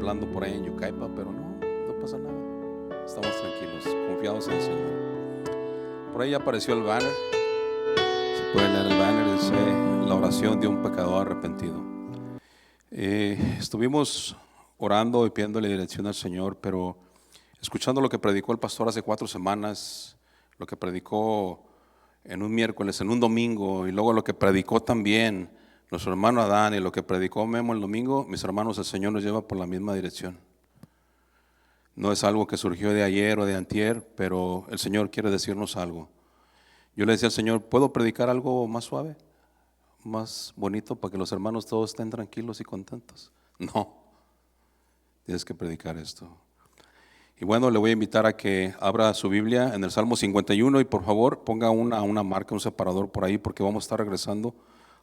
temblando por ahí en Yucaipa, pero no pasa nada. Estamos tranquilos, confiados en el Señor. Por ahí apareció el banner. Se puede leer el banner, dice la oración de un pecador arrepentido. Estuvimos orando y pidiéndole dirección al Señor, pero escuchando lo que predicó el pastor hace 4 semanas, lo que predicó en un miércoles, en un domingo, y luego lo que predicó también nuestro hermano Adán y lo que predicó Memo el domingo, mis hermanos, el Señor nos lleva por la misma dirección. No es algo que surgió de ayer o de antier, pero el Señor quiere decirnos algo. Yo le decía al Señor, ¿puedo predicar algo más suave, más bonito, para que los hermanos todos estén tranquilos y contentos? No, tienes que predicar esto. Y bueno, le voy a invitar a que abra su Biblia en el Salmo 51 y por favor ponga una marca, un separador por ahí, porque vamos a estar regresando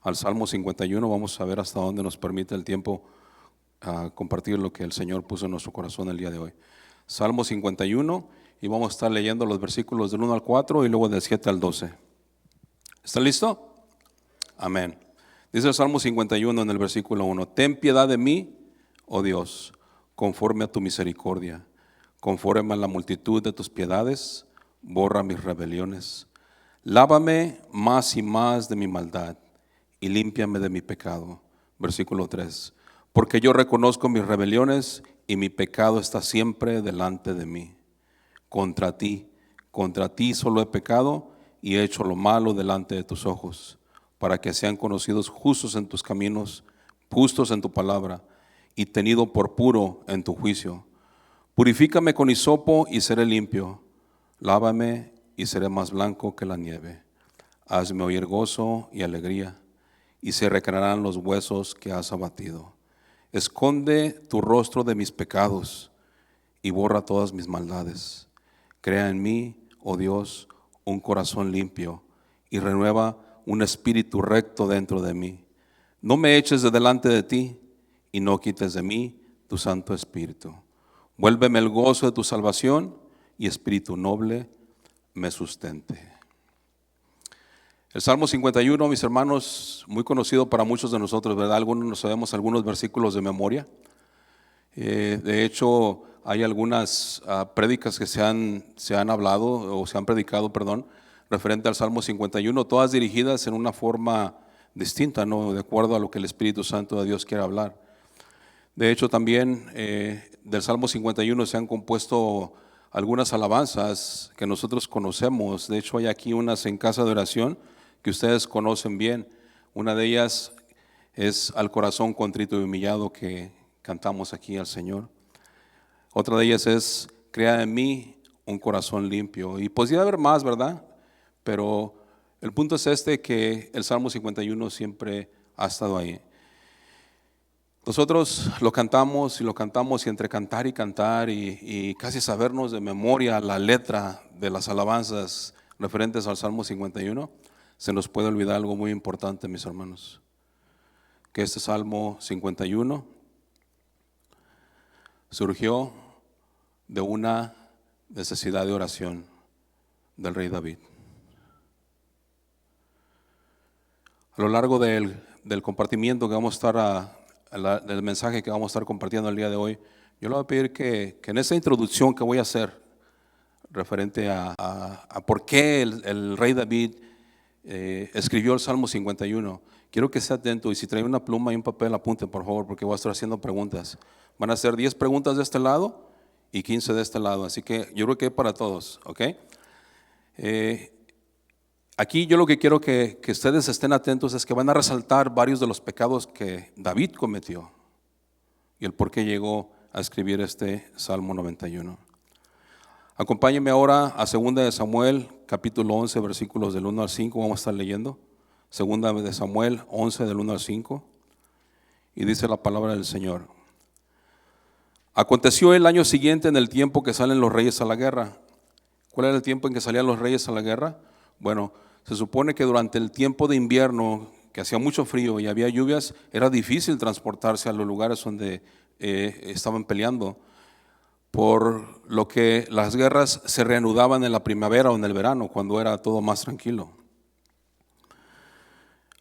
al Salmo 51. Vamos a ver hasta dónde nos permite el tiempo a compartir lo que el Señor puso en nuestro corazón el día de hoy. Salmo 51, y vamos a estar leyendo los versículos del 1 al 4 y luego del 7 al 12. ¿Está listo? Amén. Dice el Salmo 51 en el versículo 1: Ten piedad de mí, oh Dios, conforme a tu misericordia. Conforme a la multitud de tus piedades, borra mis rebeliones. Lávame más y más de mi maldad y límpiame de mi pecado. Versículo 3. Porque yo reconozco mis rebeliones y mi pecado está siempre delante de mí. Contra ti solo he pecado y he hecho lo malo delante de tus ojos, para que sean conocidos justos en tus caminos, justos en tu palabra y tenido por puro en tu juicio. Purifícame con hisopo y seré limpio. Lávame y seré más blanco que la nieve. Hazme oír gozo y alegría, y se recrearán los huesos que has abatido. Esconde tu rostro de mis pecados y borra todas mis maldades. Crea en mí, oh Dios, un corazón limpio y renueva un espíritu recto dentro de mí. No me eches de delante de ti y no quites de mí tu Santo Espíritu. Vuélveme el gozo de tu salvación y espíritu noble me sustente. El Salmo 51, mis hermanos, muy conocido para muchos de nosotros, ¿verdad? Algunos nos sabemos algunos versículos de memoria. De hecho, hay algunas prédicas que se han hablado o se han predicado, referente al Salmo 51, todas dirigidas en una forma distinta, ¿no? De acuerdo a lo que el Espíritu Santo de Dios quiere hablar. De hecho, también del Salmo 51 se han compuesto algunas alabanzas que nosotros conocemos. De hecho, hay aquí unas en casa de oración que ustedes conocen bien. Una de ellas es Al corazón contrito y humillado, que cantamos aquí al Señor. Otra de ellas es Crea en mí un corazón limpio. Y podría haber más, ¿verdad? Pero el punto es que el Salmo 51 siempre ha estado ahí. Nosotros lo cantamos y entre cantar y casi sabernos de memoria la letra de las alabanzas referentes al Salmo 51, se nos puede olvidar algo muy importante, mis hermanos, que este Salmo 51 surgió de una necesidad de oración del rey David. A lo largo del compartimiento que vamos a estar del mensaje que vamos a estar compartiendo el día de hoy, yo le voy a pedir que en esa introducción que voy a hacer referente a por qué el rey David escribió el Salmo 51, quiero que esté atento, y si trae una pluma y un papel apunte por favor, porque voy a estar haciendo preguntas. Van a ser 10 preguntas de este lado y 15 de este lado, así que yo creo que es para todos, ¿ok? Aquí yo lo que quiero que ustedes estén atentos es que van a resaltar varios de los pecados que David cometió y el por qué llegó a escribir este Salmo 91. Acompáñenme ahora a 2 de Samuel, capítulo 11, versículos del 1 al 5, vamos a estar leyendo. 2 de Samuel 11, del 1 al 5, y dice la palabra del Señor. Aconteció el año siguiente, en el tiempo que salen los reyes a la guerra. ¿Cuál era el tiempo en que salían los reyes a la guerra? Bueno, se supone que durante el tiempo de invierno, que hacía mucho frío y había lluvias, era difícil transportarse a los lugares donde estaban peleando, por lo que las guerras se reanudaban en la primavera o en el verano, cuando era todo más tranquilo.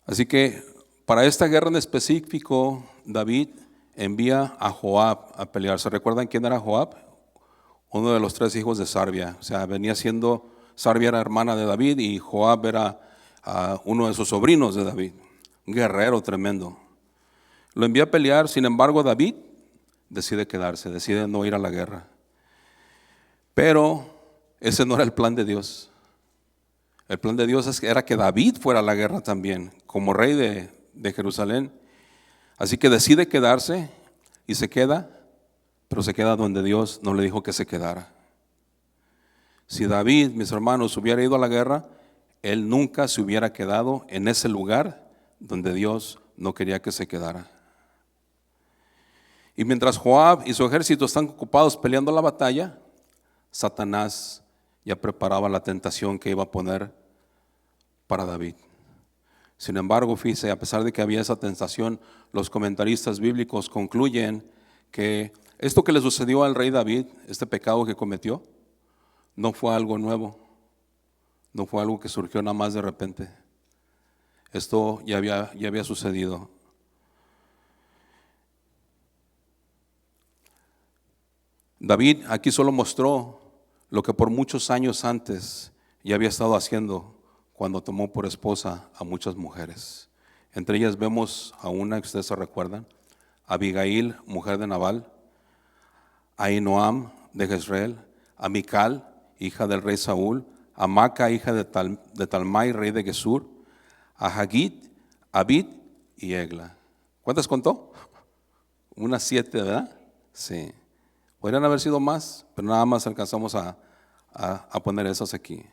Así que para esta guerra en específico, David envía a Joab a pelear. ¿Se recuerdan quién era Joab? Uno de los 3 hijos de Sarvia. O sea, venía siendo, Sarvia era hermana de David y Joab era uno de sus sobrinos de David. Un guerrero tremendo. Lo envía a pelear, sin embargo David decide quedarse, decide no ir a la guerra. Pero ese no era el plan de Dios. El plan de Dios era que David fuera a la guerra también, como rey de Jerusalén. Así que decide quedarse y se queda, pero se queda donde Dios no le dijo que se quedara. Si David, mis hermanos, hubiera ido a la guerra, él nunca se hubiera quedado en ese lugar donde Dios no quería que se quedara. Y mientras Joab y su ejército están ocupados peleando la batalla, Satanás ya preparaba la tentación que iba a poner para David. Sin embargo, fíjese, a pesar de que había esa tentación, los comentaristas bíblicos concluyen que esto que le sucedió al rey David, este pecado que cometió, no fue algo nuevo, no fue algo que surgió nada más de repente. Esto ya había sucedido. David aquí solo mostró lo que por muchos años antes ya había estado haciendo cuando tomó por esposa a muchas mujeres. Entre ellas vemos a una que ustedes se recuerdan, Abigail, mujer de Nabal, a Ahinoam de Jezreel, a Mical, hija del rey Saúl, a Maca, hija de Talmai, rey de Gesur, a Hagit, Abid y Egla. ¿Cuántas contó? Unas 7, ¿verdad? Sí. Podrían haber sido más, pero nada más alcanzamos a poner esas aquí.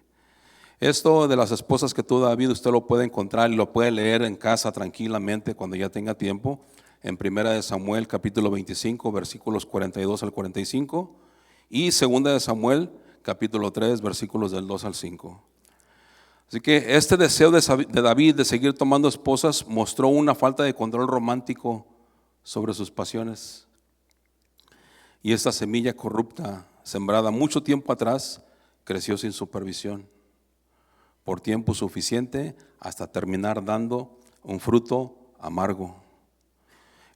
Esto de las esposas que tuvo David, usted lo puede encontrar y lo puede leer en casa tranquilamente cuando ya tenga tiempo, en 1 Samuel capítulo 25, versículos 42 al 45, y 2 Samuel capítulo 3, versículos del 2 al 5. Así que este deseo de David de seguir tomando esposas mostró una falta de control romántico sobre sus pasiones. Y esta semilla corrupta, sembrada mucho tiempo atrás, creció sin supervisión, por tiempo suficiente hasta terminar dando un fruto amargo.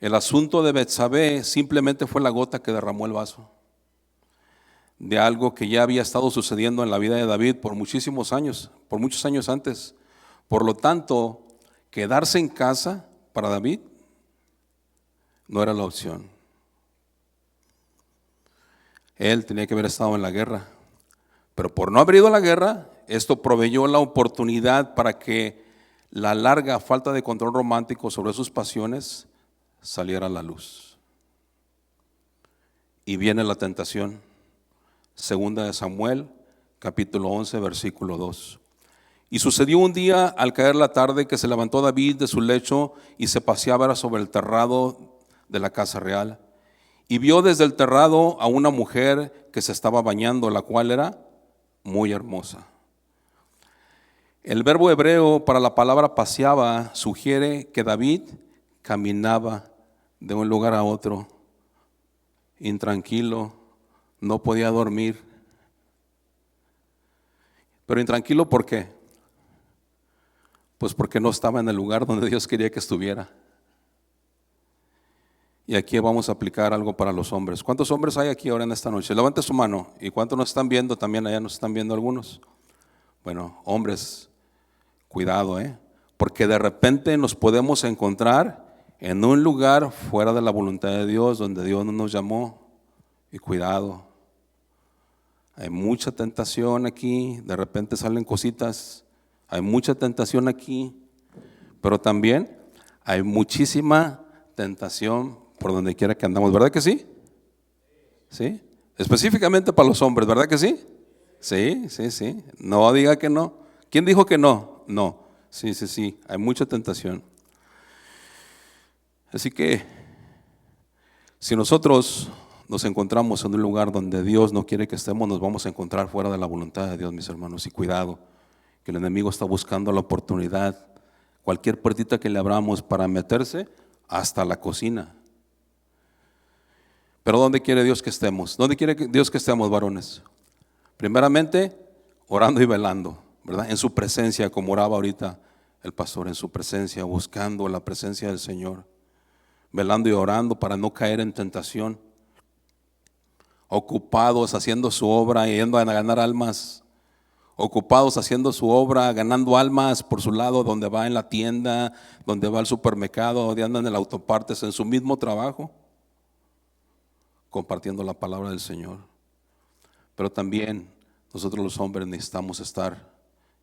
El asunto de Betsabé simplemente fue la gota que derramó el vaso de algo que ya había estado sucediendo en la vida de David por muchos años antes. Por lo tanto, quedarse en casa para David no era la opción. Él tenía que haber estado en la guerra, pero por no haber ido a la guerra, esto proveyó la oportunidad para que la larga falta de control romántico sobre sus pasiones saliera a la luz. Y viene la tentación. 2 Samuel, capítulo 11, versículo 2. Y sucedió un día al caer la tarde que se levantó David de su lecho y se paseaba sobre el terrado de la casa real. Y vio desde el terrado a una mujer que se estaba bañando, la cual era muy hermosa. El verbo hebreo para la palabra paseaba sugiere que David caminaba de un lugar a otro, intranquilo, no podía dormir. Pero intranquilo, ¿por qué? Pues porque no estaba en el lugar donde Dios quería que estuviera. Y aquí vamos a aplicar algo para los hombres. ¿Cuántos hombres hay aquí ahora en esta noche? Levante su mano. ¿Y cuántos nos están viendo? También allá nos están viendo algunos. Bueno, hombres, cuidado, porque de repente nos podemos encontrar en un lugar fuera de la voluntad de Dios, donde Dios no nos llamó. Y cuidado, hay mucha tentación aquí, de repente salen cositas, hay mucha tentación aquí, pero también hay muchísima tentación por donde quiera que andamos, ¿verdad que sí? ¿Sí? Específicamente para los hombres, ¿verdad que sí? Sí, sí, sí, no diga que no. ¿Quién dijo que no? No, sí, sí, sí, hay mucha tentación. Así que si nosotros nos encontramos en un lugar donde Dios no quiere que estemos, nos vamos a encontrar fuera de la voluntad de Dios, mis hermanos. Y cuidado, que el enemigo está buscando la oportunidad, cualquier puertita que le abramos para meterse hasta la cocina. Pero ¿dónde quiere Dios que estemos? ¿Dónde quiere Dios que estemos, varones? Primeramente, orando y velando, ¿verdad? En su presencia, como oraba ahorita el pastor, en su presencia, buscando la presencia del Señor. velando y orando para no caer en tentación, ocupados haciendo su obra y yendo a ganar almas, ocupados haciendo su obra, ganando almas por su lado, donde va en la tienda, donde va al supermercado, donde andan en el autopartes, en su mismo trabajo, compartiendo la palabra del Señor. Pero también nosotros los hombres necesitamos estar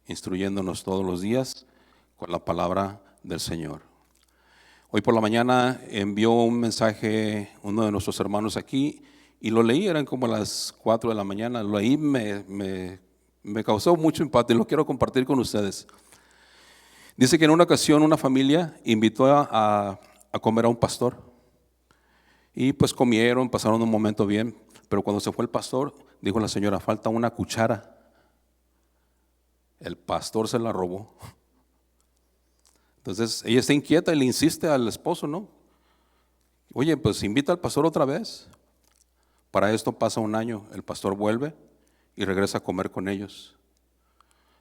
instruyéndonos todos los días con la palabra del Señor. Hoy por la mañana envió un mensaje uno de nuestros hermanos aquí y lo leí, eran como las 4 de la mañana, lo leí, me causó mucho impacto y lo quiero compartir con ustedes. Dice que en una ocasión una familia invitó a comer a un pastor y pues comieron, pasaron un momento bien, pero cuando se fue el pastor, dijo la señora, falta una cuchara. El pastor se la robó. Entonces ella está inquieta y le insiste al esposo, ¿no? Oye, pues invita al pastor otra vez. Para esto pasa un año, el pastor vuelve y regresa a comer con ellos.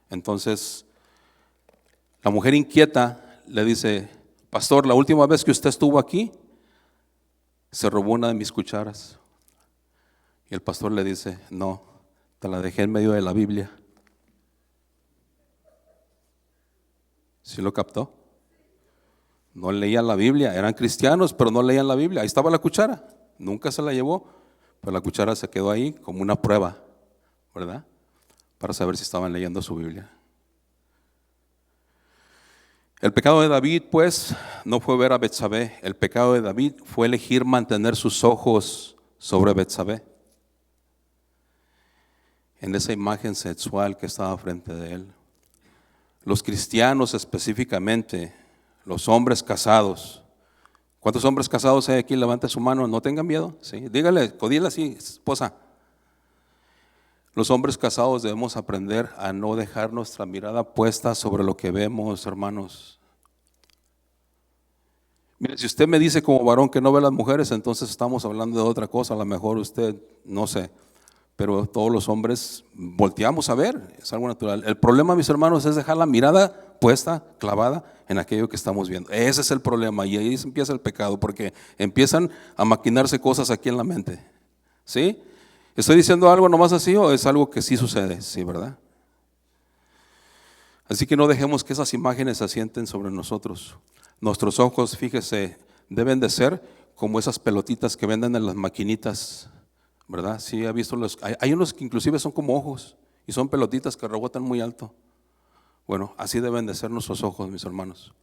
Entonces la mujer inquieta le dice, pastor, la última vez que usted estuvo aquí, se robó una de mis cucharas. Y el pastor le dice, no, te la dejé en medio de la Biblia. ¿Sí lo captó? No leían la Biblia, eran cristianos, pero no leían la Biblia. Ahí estaba la cuchara, nunca se la llevó, pero la cuchara se quedó ahí como una prueba, ¿verdad? Para saber si estaban leyendo su Biblia. El pecado de David, pues, no fue ver a Betsabé. El pecado de David fue elegir mantener sus ojos sobre Betsabé, en esa imagen sexual que estaba frente de él. Los cristianos específicamente, los hombres casados. ¿Cuántos hombres casados hay aquí? Levante su mano, no tengan miedo. ¿Sí? Dígale, codíle así, esposa. Los hombres casados debemos aprender a no dejar nuestra mirada puesta sobre lo que vemos, hermanos. Mire, si usted me dice como varón que no ve a las mujeres, entonces estamos hablando de otra cosa. A lo mejor usted, no sé, pero todos los hombres volteamos a ver, es algo natural. El problema, mis hermanos, es dejar la mirada puesta, clavada en aquello que estamos viendo. Ese es el problema y ahí empieza el pecado, porque empiezan a maquinarse cosas aquí en la mente. ¿Sí? ¿Estoy diciendo algo nomás así o es algo que sí sucede? Sí, ¿verdad? Así que no dejemos que esas imágenes se asienten sobre nosotros. Nuestros ojos, fíjese, deben de ser como esas pelotitas que venden en las maquinitas, ¿verdad? Sí, ha visto hay unos que inclusive son como ojos y son pelotitas que rebotan muy alto. Bueno, así deben de ser nuestros ojos, mis hermanos.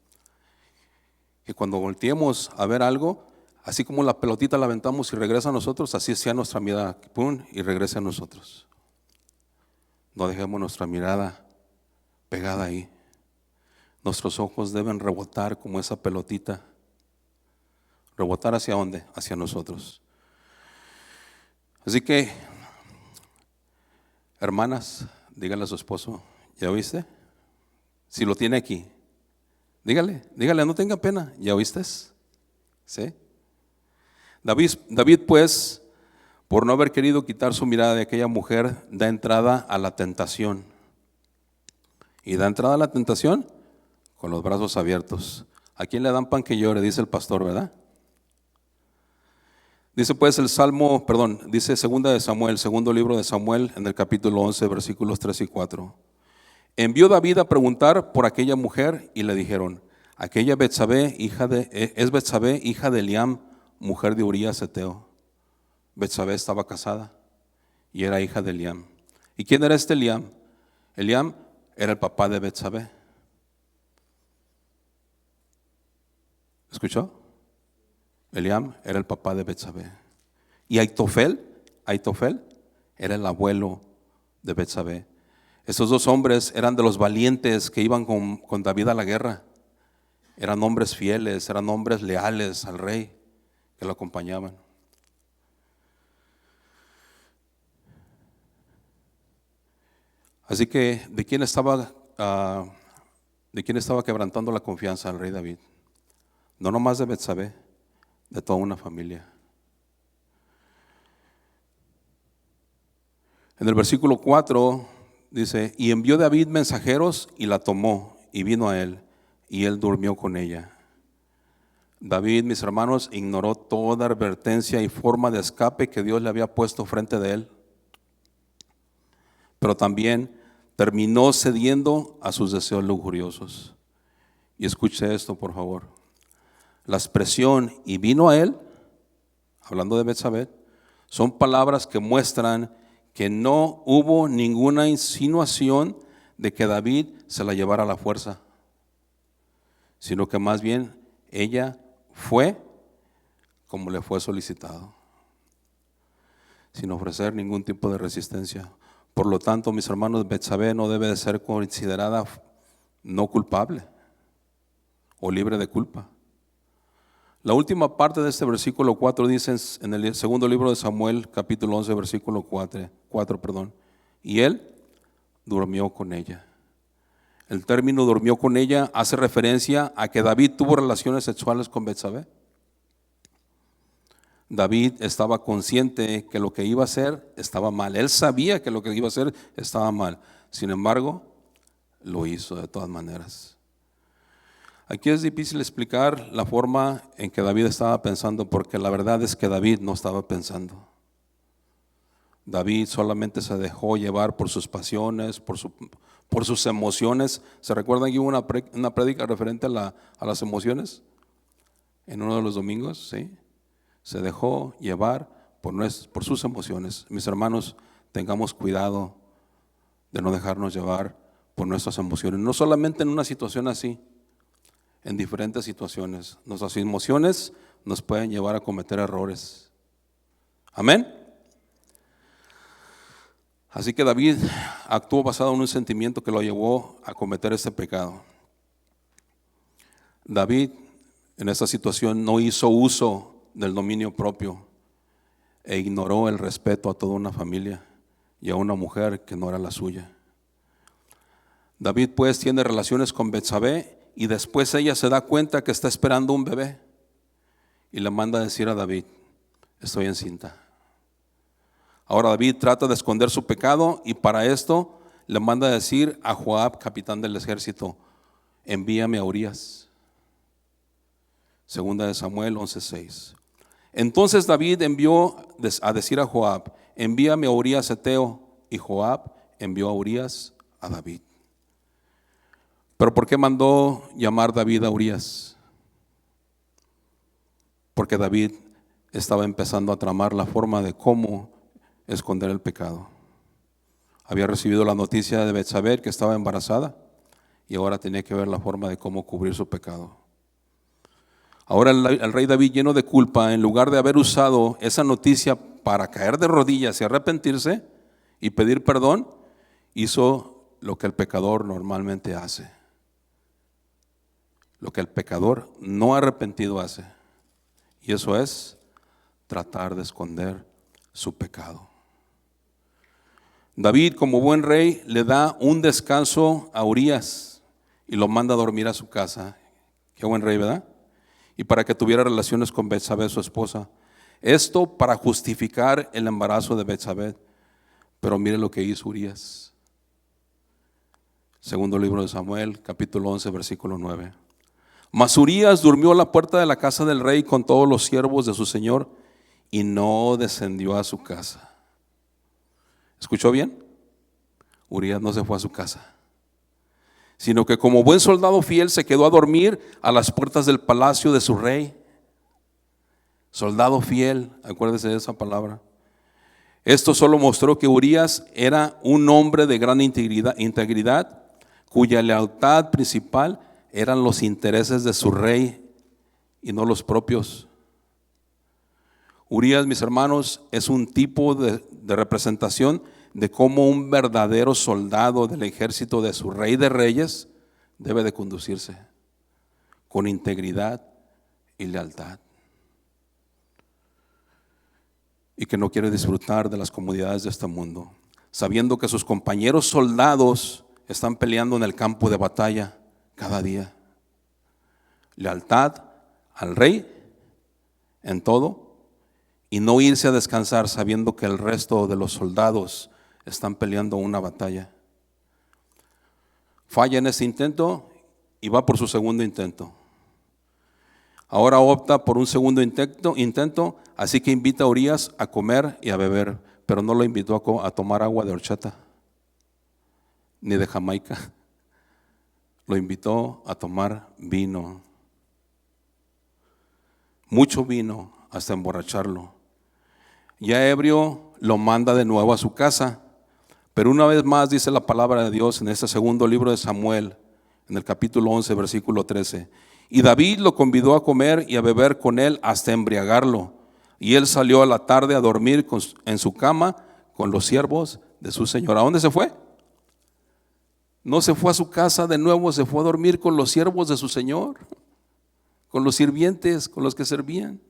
Que cuando volteemos a ver algo, así como la pelotita la aventamos y regresa a nosotros, así sea nuestra mirada, pum, y regrese a nosotros. No dejemos nuestra mirada pegada ahí. Nuestros ojos deben rebotar como esa pelotita. ¿Rebotar hacia dónde? Hacia nosotros. Así que, hermanas, díganle a su esposo, ¿ya oíste? Si lo tiene aquí, dígale, no tenga pena, ¿ya oíste? ¿Sí? David, pues, por no haber querido quitar su mirada de aquella mujer, da entrada a la tentación. ¿Y da entrada a la tentación? Con los brazos abiertos. ¿A quién le dan pan que llore? Dice el pastor, ¿verdad? Dice pues dice segunda de Samuel, segundo libro de Samuel, en el capítulo 11, versículos 3 y 4. Envió David a preguntar por aquella mujer y le dijeron, aquella Betsabé, es Betsabé, hija de Eliam, mujer de Urías Eteo. Betsabé estaba casada y era hija de Eliam. ¿Y quién era este Eliam? Eliam era el papá de Betsabé. ¿Escuchó? Eliam era el papá de Betsabé. Y Aitofel era el abuelo de Betsabé. Esos dos hombres eran de los valientes que iban con David a la guerra. Eran hombres fieles, eran hombres leales al rey que lo acompañaban. Así que, ¿de quién estaba quebrantando la confianza al rey David? No nomás de Betsabé, de toda una familia. En el versículo 4 dice, y envió David mensajeros y la tomó y vino a él y él durmió con ella. David, mis hermanos, ignoró toda advertencia y forma de escape que Dios le había puesto frente de él, pero también terminó cediendo a sus deseos lujuriosos. Y escuche esto, por favor. La expresión "y vino a él", hablando de Betsabé, son palabras que muestran que no hubo ninguna insinuación de que David se la llevara a la fuerza, sino que más bien ella fue como le fue solicitado, sin ofrecer ningún tipo de resistencia. Por lo tanto, mis hermanos, Betsabé no debe de ser considerada no culpable o libre de culpa. La última parte de este versículo 4 dice en el segundo libro de Samuel, capítulo 11, versículo 4, y él durmió con ella. El término durmió con ella hace referencia a que David tuvo relaciones sexuales con Betsabé. David estaba consciente que lo que iba a hacer estaba mal. Él sabía que lo que iba a hacer estaba mal. Sin embargo, lo hizo de todas maneras. Aquí es difícil explicar la forma en que David estaba pensando, porque la verdad es que David no estaba pensando. David solamente se dejó llevar por sus pasiones, por sus emociones. ¿Se recuerdan que hubo una prédica referente a las emociones? En uno de los domingos, ¿sí? Se dejó llevar por sus emociones. Mis hermanos, tengamos cuidado de no dejarnos llevar por nuestras emociones. No solamente en una situación así, en diferentes situaciones. Nuestras emociones nos pueden llevar a cometer errores. Amén. Así que David actuó basado en un sentimiento que lo llevó a cometer este pecado. David en esta situación no hizo uso del dominio propio e ignoró el respeto a toda una familia y a una mujer que no era la suya. David pues tiene relaciones con Betsabé y después ella se da cuenta que está esperando un bebé y le manda a decir a David: estoy encinta. Ahora David trata de esconder su pecado y para esto le manda a decir a Joab, capitán del ejército: envíame a Urías. Segunda de Samuel 11:6. Entonces David envió a decir a Joab: envíame a Urías Eteo. Y Joab envió a Urías a David. ¿Pero por qué mandó llamar David a Urías? Porque David estaba empezando a tramar la forma de cómo esconder el pecado. Había recibido la noticia de Betsabé que estaba embarazada y ahora tenía que ver la forma de cómo cubrir su pecado. Ahora el rey David, lleno de culpa, en lugar de haber usado esa noticia para caer de rodillas y arrepentirse y pedir perdón, hizo lo que el pecador normalmente hace, lo que el pecador no arrepentido hace, y eso es tratar de esconder su pecado. David, como buen rey, le da un descanso a Urías y lo manda a dormir a su casa. Qué buen rey, ¿verdad? Y para que tuviera relaciones con Betsabé, su esposa. Esto para justificar el embarazo de Betsabé. Pero mire lo que hizo Urías. Segundo libro de Samuel, capítulo 11, versículo 9. Mas Urías durmió a la puerta de la casa del rey con todos los siervos de su señor y no descendió a su casa. ¿Escuchó bien? Urías no se fue a su casa, sino que como buen soldado fiel se quedó a dormir a las puertas del palacio de su rey. Soldado fiel, acuérdese de esa palabra. Esto solo mostró que Urías era un hombre de gran integridad, cuya lealtad principal eran los intereses de su rey y no los propios. Urías, mis hermanos, es un tipo de representación de cómo un verdadero soldado del ejército de su rey de reyes debe de conducirse, con integridad y lealtad, y que no quiere disfrutar de las comodidades de este mundo, sabiendo que sus compañeros soldados están peleando en el campo de batalla cada día. Lealtad al rey en todo, y no irse a descansar sabiendo que el resto de los soldados están peleando una batalla. Falla en este intento y va por su segundo intento. Ahora opta por un segundo intento, así que invita a Urías a comer y a beber, pero no lo invitó a tomar agua de horchata ni de Jamaica. Lo invitó a tomar vino, mucho vino, hasta emborracharlo. Ya ebrio, lo manda de nuevo a su casa. Pero una vez más dice la palabra de Dios en este segundo libro de Samuel, en el capítulo 11, versículo 13. Y David lo convidó a comer y a beber con él hasta embriagarlo. Y él salió a la tarde a dormir en su cama con los siervos de su señor. ¿A dónde se fue? No se fue a su casa de nuevo, se fue a dormir con los siervos de su señor, con los sirvientes, con los que servían.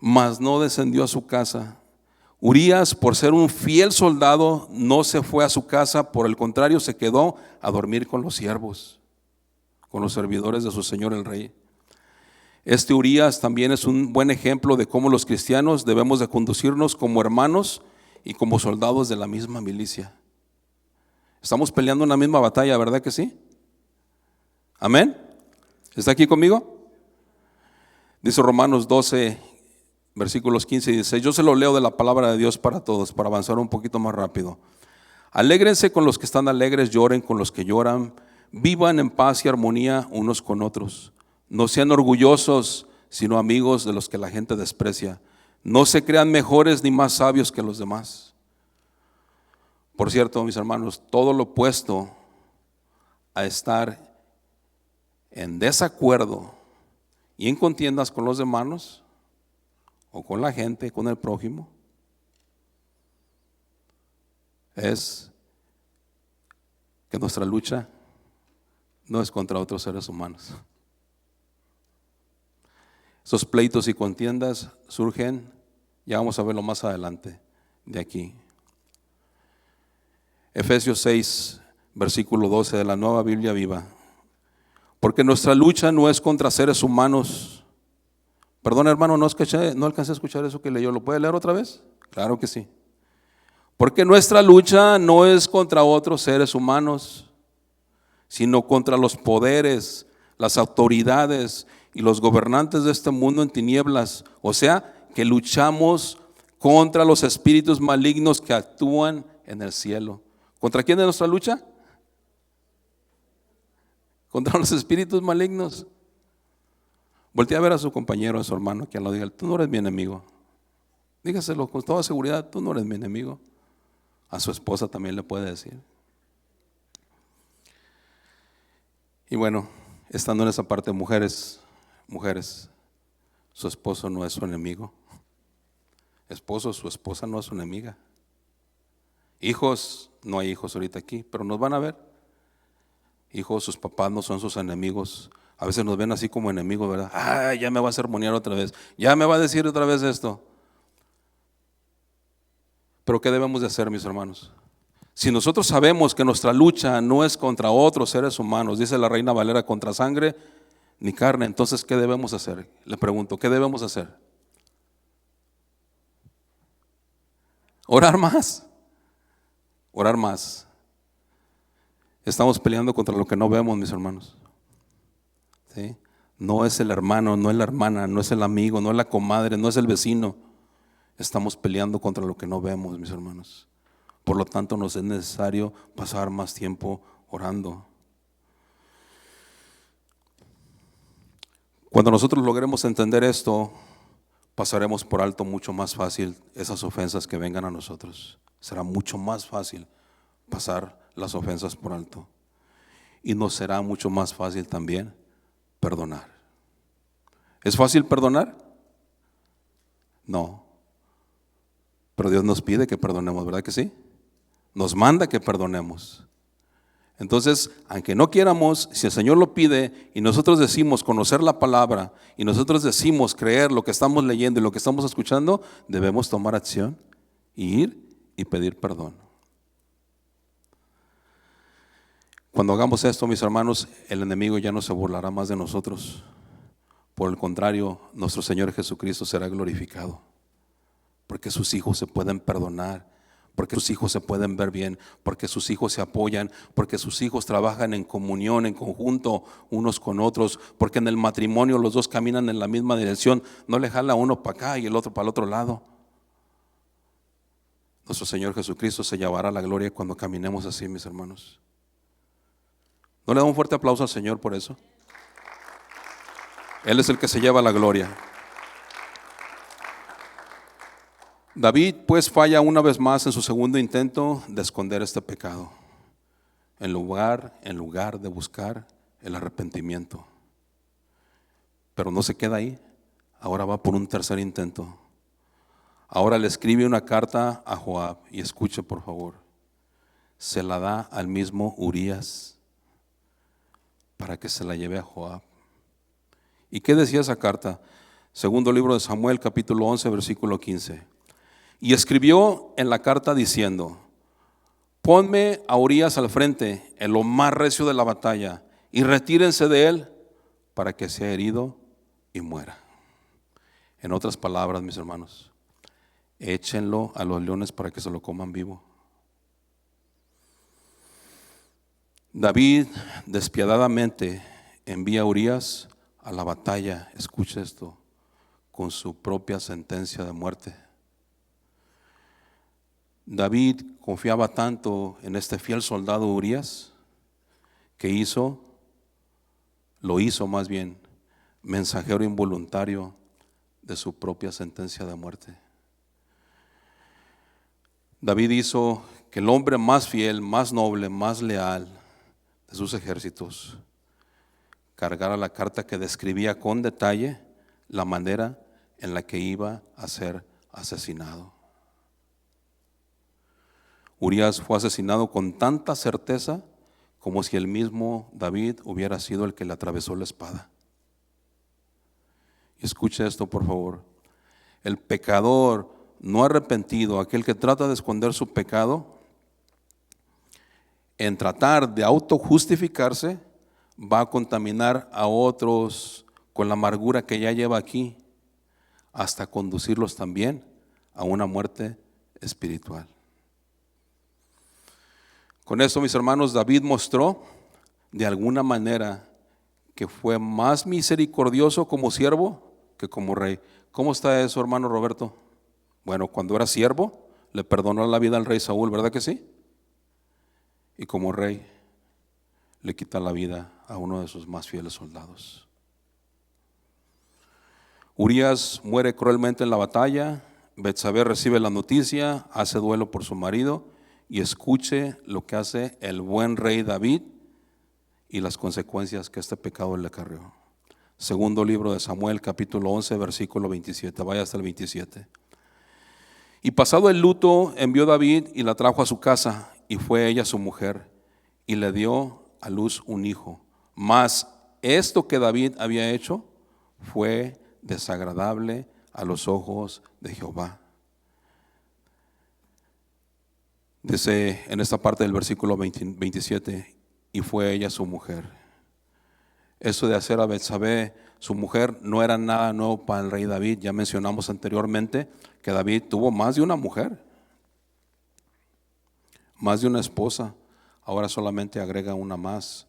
Mas no descendió a su casa. Urías, por ser un fiel soldado, no se fue a su casa, por el contrario, se quedó a dormir con los siervos, con los servidores de su señor el rey. Este Urías también es un buen ejemplo de cómo los cristianos debemos de conducirnos como hermanos y como soldados de la misma milicia. Estamos peleando una misma batalla, ¿verdad que sí? ¿Amén? ¿Está aquí conmigo? Dice Romanos 12, versículos 15 y 16. Yo se lo leo de la palabra de Dios para todos, para avanzar un poquito más rápido. Alégrense con los que están alegres, lloren con los que lloran, vivan en paz y armonía unos con otros. No sean orgullosos, sino amigos de los que la gente desprecia. No se crean mejores ni más sabios que los demás. Por cierto, mis hermanos, todo lo opuesto a estar en desacuerdo y en contiendas con los hermanos o con la gente, con el prójimo, es que nuestra lucha no es contra otros seres humanos. Esos pleitos y contiendas surgen, ya vamos a verlo más adelante de aquí. Efesios 6, versículo 12 de la Nueva Biblia Viva. Porque nuestra lucha no es contra seres humanos. Perdón, hermano, no alcancé a escuchar eso que leyó. ¿Lo puede leer otra vez? Claro que sí. Porque nuestra lucha no es contra otros seres humanos, sino contra los poderes, las autoridades y los gobernantes de este mundo en tinieblas. O sea, que luchamos contra los espíritus malignos que actúan en el cielo. ¿Contra quién es nuestra lucha? Contra los espíritus malignos. Voltea a ver a su compañero, a su hermano, que lo diga: tú no eres mi enemigo. Dígaselo con toda seguridad: tú no eres mi enemigo. A su esposa también le puede decir. Y bueno, estando en esa parte, mujeres, su esposo no es su enemigo. Esposo, su esposa no es su enemiga. Hijos, no hay hijos ahorita aquí, pero nos van a ver. Hijos, sus papás no son sus enemigos. A veces nos ven así como enemigos, ¿verdad? Ah, ya me va a sermonear otra vez, ya me va a decir otra vez esto. Pero ¿qué debemos de hacer, mis hermanos? Si nosotros sabemos que nuestra lucha no es contra otros seres humanos, dice la Reina Valera, contra sangre ni carne, entonces ¿qué debemos hacer? Le pregunto, ¿qué debemos hacer? Orar más. Orar más. Estamos peleando contra lo que no vemos, mis hermanos. ¿Sí? No es el hermano, no es la hermana, no es el amigo, no es la comadre, no es el vecino. Estamos peleando contra lo que no vemos, mis hermanos. Por lo tanto, nos es necesario pasar más tiempo orando. Cuando nosotros logremos entender esto, pasaremos por alto mucho más fácil esas ofensas que vengan a nosotros. Será mucho más fácil pasar las ofensas por alto. Y nos será mucho más fácil también perdonar. ¿Es fácil perdonar? No. Pero Dios nos pide que perdonemos, ¿verdad que sí? Nos manda que perdonemos. Entonces, aunque no quieramos, si el Señor lo pide y nosotros decimos conocer la palabra y nosotros decimos creer lo que estamos leyendo y lo que estamos escuchando, debemos tomar acción y ir y pedir perdón. Cuando hagamos esto, mis hermanos, el enemigo ya no se burlará más de nosotros. Por el contrario, nuestro Señor Jesucristo será glorificado, porque sus hijos se pueden perdonar, porque sus hijos se pueden ver bien, porque sus hijos se apoyan, porque sus hijos trabajan en comunión, en conjunto unos con otros, porque en el matrimonio los dos caminan en la misma dirección, no le jala uno para acá y el otro para el otro lado. Nuestro Señor Jesucristo se llevará la gloria cuando caminemos así, mis hermanos. ¿No le da un fuerte aplauso al Señor por eso? Él es el que se lleva la gloria. David pues falla una vez más en su segundo intento de esconder este pecado, en lugar de buscar el arrepentimiento. Pero no se queda ahí, ahora va por un tercer intento. Ahora le escribe una carta a Joab, y escuche por favor, se la da al mismo Urías para que se la lleve a Joab. ¿Y qué decía esa carta? Segundo libro de Samuel, capítulo 11, versículo 15. Y escribió en la carta diciendo: ponme a Urías al frente, en lo más recio de la batalla, y retírense de él para que sea herido y muera. En otras palabras, mis hermanos, échenlo a los leones para que se lo coman vivo. David despiadadamente envía a Urías a la batalla, escuche esto, con su propia sentencia de muerte. David confiaba tanto en este fiel soldado Urías que lo hizo más bien mensajero involuntario de su propia sentencia de muerte. David hizo que el hombre más fiel, más noble, más leal de sus ejércitos cargara la carta que describía con detalle la manera en la que iba a ser asesinado. Urías fue asesinado con tanta certeza como si el mismo David hubiera sido el que le atravesó la espada. Y escuche esto, por favor. El pecador no arrepentido, aquel que trata de esconder su pecado, en tratar de autojustificarse, va a contaminar a otros con la amargura que ya lleva aquí, hasta conducirlos también a una muerte espiritual. Con esto, mis hermanos, David mostró de alguna manera que fue más misericordioso como siervo que como rey. ¿Cómo está eso, hermano Roberto? Bueno, cuando era siervo, le perdonó la vida al rey Saúl, ¿verdad que sí? Y como rey, le quita la vida a uno de sus más fieles soldados. Urías muere cruelmente en la batalla. Betsabé recibe la noticia, hace duelo por su marido. Y escuche lo que hace el buen rey David y las consecuencias que este pecado le acarreó. Segundo libro de Samuel, capítulo 11, versículo 27. Vaya hasta el 27. Y pasado el luto, envió David y la trajo a su casa, y fue ella su mujer, y le dio a luz un hijo. Mas esto que David había hecho fue desagradable a los ojos de Jehová. Dice en esta parte del versículo 27, y fue ella su mujer. Eso de hacer a Betsabé su mujer no era nada nuevo para el rey David. Ya mencionamos anteriormente que David tuvo más de una mujer, más de una esposa. Ahora solamente agrega una más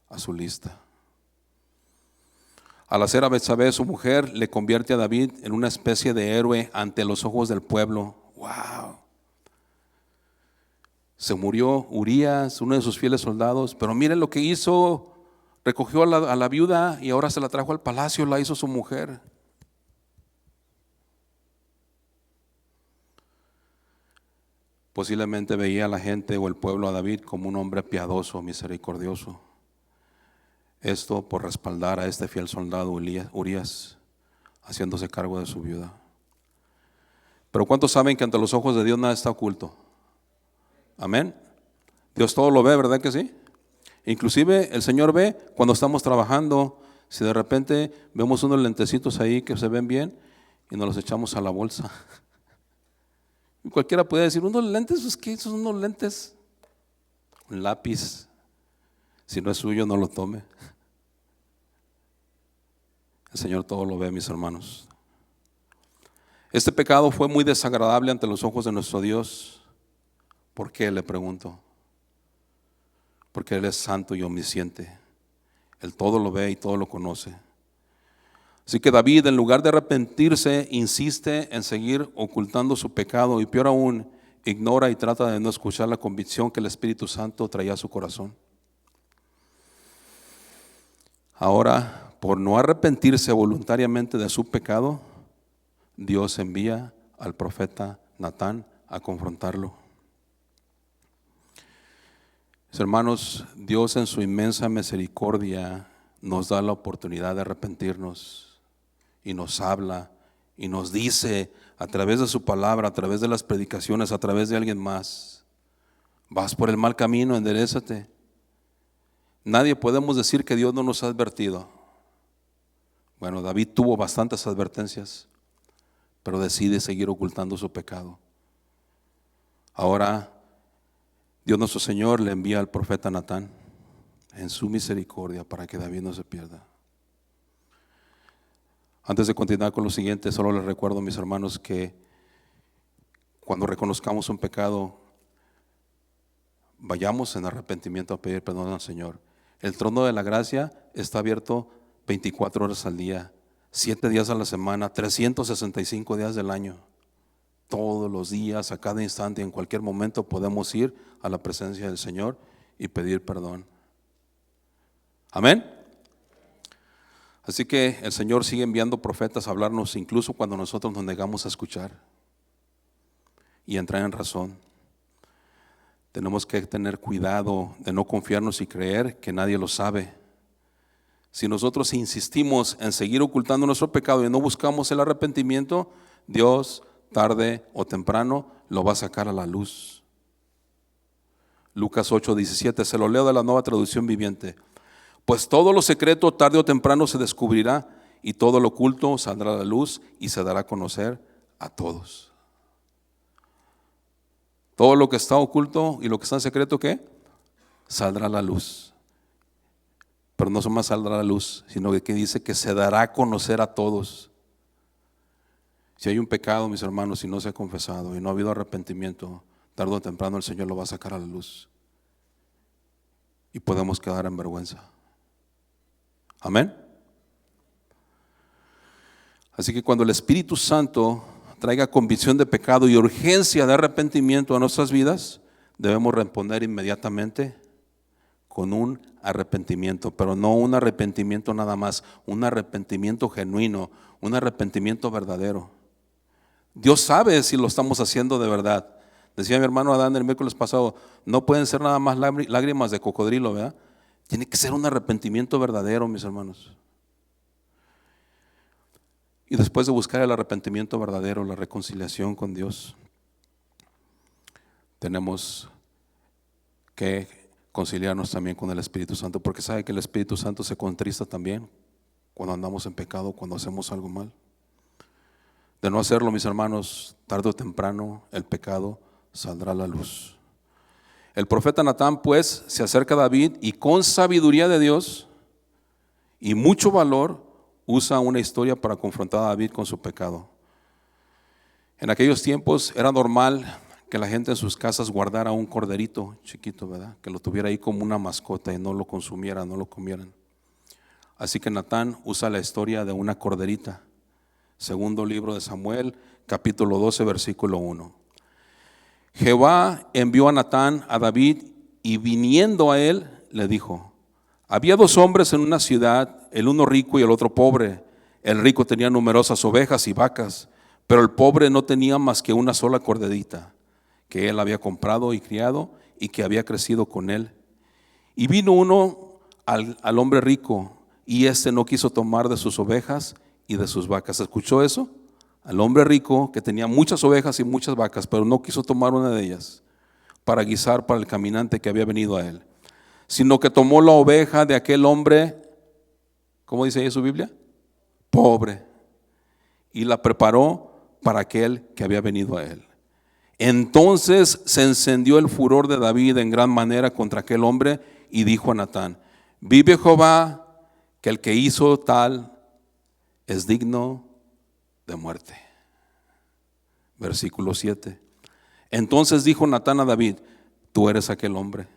a su lista. Al hacer a Betsabé su mujer, le convierte a David en una especie de héroe ante los ojos del pueblo. ¡Wow! Se murió Urías, uno de sus fieles soldados, pero miren lo que hizo. Recogió a la viuda y ahora se la trajo al palacio, la hizo su mujer. Posiblemente veía a la gente o el pueblo a David como un hombre piadoso, misericordioso. Esto por respaldar a este fiel soldado Urías, haciéndose cargo de su viuda. Pero ¿cuántos saben que ante los ojos de Dios nada está oculto? Amén. Dios todo lo ve, ¿verdad que sí? Inclusive el Señor ve cuando estamos trabajando. Si de repente vemos unos lentecitos ahí que se ven bien y nos los echamos a la bolsa. Y cualquiera puede decir, unos lentes, pues ¿qué? Son unos lentes. Un lápiz, si no es suyo no lo tome. El Señor todo lo ve, mis hermanos. Este pecado fue muy desagradable ante los ojos de nuestro Dios. ¿Por qué? Le pregunto. Porque Él es santo y omnisciente. Él todo lo ve y todo lo conoce. Así que David, en lugar de arrepentirse, insiste en seguir ocultando su pecado y peor aún, ignora y trata de no escuchar la convicción que el Espíritu Santo traía a su corazón. Ahora, por no arrepentirse voluntariamente de su pecado, Dios envía al profeta Natán a confrontarlo. Mis hermanos, Dios en su inmensa misericordia nos da la oportunidad de arrepentirnos y nos habla y nos dice a través de su palabra, a través de las predicaciones, a través de alguien más: vas por el mal camino, enderézate. Nadie podemos decir que Dios no nos ha advertido. Bueno, David tuvo bastantes advertencias, pero decide seguir ocultando su pecado. Ahora Dios nuestro Señor le envía al profeta Natán en su misericordia para que David no se pierda. Antes de continuar con lo siguiente, solo les recuerdo, mis hermanos, que cuando reconozcamos un pecado, vayamos en arrepentimiento a pedir perdón al Señor. El trono de la gracia está abierto 24 horas al día, 7 días a la semana, 365 días del año. Todos los días, a cada instante, en cualquier momento podemos ir a la presencia del Señor y pedir perdón. Amén. Así que el Señor sigue enviando profetas a hablarnos incluso cuando nosotros nos negamos a escuchar y entrar en razón. Tenemos que tener cuidado de no confiarnos y creer que nadie lo sabe. Si nosotros insistimos en seguir ocultando nuestro pecado y no buscamos el arrepentimiento, Dios tarde o temprano lo va a sacar a la luz. Lucas 8:17, se lo leo de la Nueva Traducción Viviente. Pues todo lo secreto tarde o temprano se descubrirá y todo lo oculto saldrá a la luz y se dará a conocer a todos. Todo lo que está oculto y lo que está en secreto, ¿qué? Saldrá a la luz. Pero no solo saldrá a la luz, sino que dice que se dará a conocer a todos. Si hay un pecado, mis hermanos, y no se ha confesado y no ha habido arrepentimiento, tarde o temprano el Señor lo va a sacar a la luz y podemos quedar en vergüenza. Amén. Así que cuando el Espíritu Santo traiga convicción de pecado y urgencia de arrepentimiento a nuestras vidas, debemos responder inmediatamente con un arrepentimiento, pero no un arrepentimiento nada más, un arrepentimiento genuino, un arrepentimiento verdadero. Dios sabe si lo estamos haciendo de verdad. Decía mi hermano Adán el miércoles pasado, no pueden ser nada más lágrimas de cocodrilo, ¿verdad? Tiene que ser un arrepentimiento verdadero, mis hermanos. Y después de buscar el arrepentimiento verdadero, la reconciliación con Dios, tenemos que conciliarnos también con el Espíritu Santo, porque sabe que el Espíritu Santo se contrista también cuando andamos en pecado, cuando hacemos algo mal. De no hacerlo, mis hermanos, tarde o temprano el pecado saldrá a la luz. El profeta Natán pues se acerca a David y con sabiduría de Dios y mucho valor usa una historia para confrontar a David con su pecado. En aquellos tiempos era normal que la gente en sus casas guardara un corderito chiquito, ¿verdad? Que lo tuviera ahí como una mascota y no lo consumiera, no lo comieran. Así que Natán usa la historia de una corderita. Segundo libro de Samuel, capítulo 12, versículo 1. Jehová envió a Natán a David y viniendo a él le dijo: había 2 hombres en una ciudad, el uno rico y el otro pobre. El rico tenía numerosas ovejas y vacas, pero el pobre no tenía más que una sola corderita, que él había comprado y criado y que había crecido con él. Y vino uno al hombre rico, y éste no quiso tomar de sus ovejas y de sus vacas. ¿Escuchó eso? Al hombre rico que tenía muchas ovejas y muchas vacas, pero no quiso tomar una de ellas para guisar para el caminante que había venido a él, sino que tomó la oveja de aquel hombre, ¿cómo dice ahí su Biblia? Pobre, y la preparó para aquel que había venido a él. Entonces se encendió el furor de David en gran manera contra aquel hombre y dijo a Natán: vive Jehová, que el que hizo tal es digno de muerte. Versículo 7. Entonces dijo Natán a David: tú eres aquel hombre.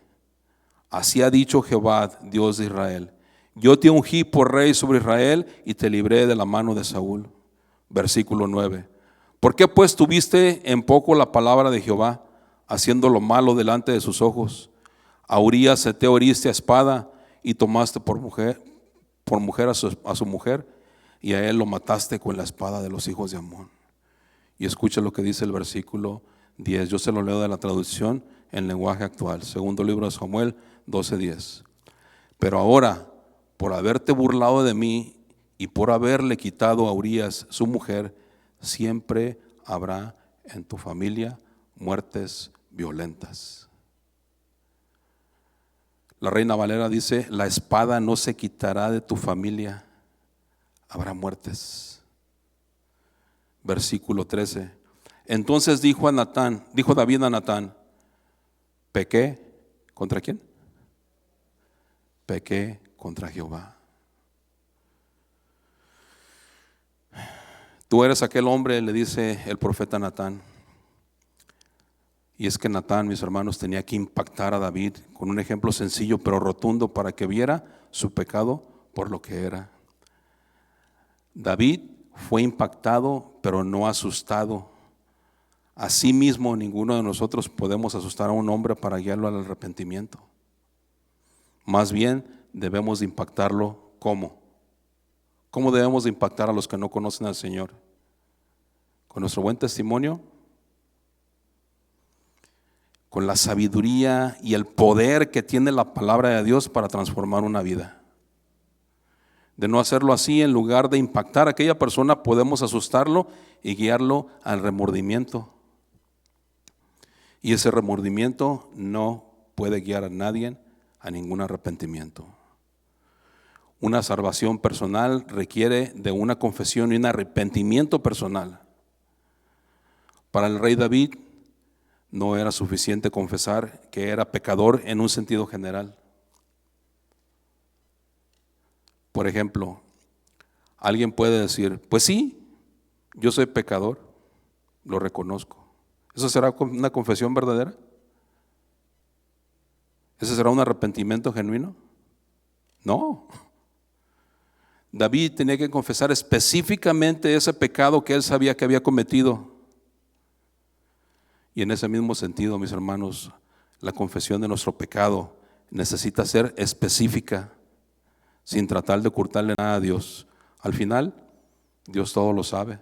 Así ha dicho Jehová, Dios de Israel: yo te ungí por rey sobre Israel y te libré de la mano de Saúl. Versículo 9. ¿Por qué pues tuviste en poco la palabra de Jehová, haciendo lo malo delante de sus ojos? A Urías heteo heriste a espada y tomaste por mujer a su mujer, y a él lo mataste con la espada de los hijos de Amón. Y escucha lo que dice el versículo 10. Yo se lo leo de la traducción en lenguaje actual. Segundo libro de Samuel 12:10. Pero ahora, por haberte burlado de mí y por haberle quitado a Urías su mujer, siempre habrá en tu familia muertes violentas. La Reina Valera dice: la espada no se quitará de tu familia, habrá muertes. Versículo 13. Entonces dijo David a Natán: pequé, ¿contra quién? Pequé contra Jehová. Tú eres aquel hombre, le dice el profeta Natán. Y es que Natán, mis hermanos, tenía que impactar a David con un ejemplo sencillo pero rotundo para que viera su pecado por lo que era. David fue impactado pero no asustado. Asimismo, ninguno de nosotros podemos asustar a un hombre para guiarlo al arrepentimiento. Más bien debemos de impactarlo. ¿Cómo? ¿Cómo debemos de impactar a los que no conocen al Señor? ¿Con nuestro buen testimonio? ¿Con la sabiduría y el poder que tiene la palabra de Dios para transformar una vida? De no hacerlo así, en lugar de impactar a aquella persona, podemos asustarlo y guiarlo al remordimiento. Y ese remordimiento no puede guiar a nadie a ningún arrepentimiento. Una salvación personal requiere de una confesión y un arrepentimiento personal. Para el rey David no era suficiente confesar que era pecador en un sentido general. Por ejemplo, alguien puede decir: pues sí, yo soy pecador, lo reconozco. ¿Eso será una confesión verdadera? ¿Ese será un arrepentimiento genuino? No. David tenía que confesar específicamente ese pecado que él sabía que había cometido. Y en ese mismo sentido, mis hermanos, la confesión de nuestro pecado necesita ser específica, sin tratar de ocultarle nada a Dios. Al final, Dios todo lo sabe.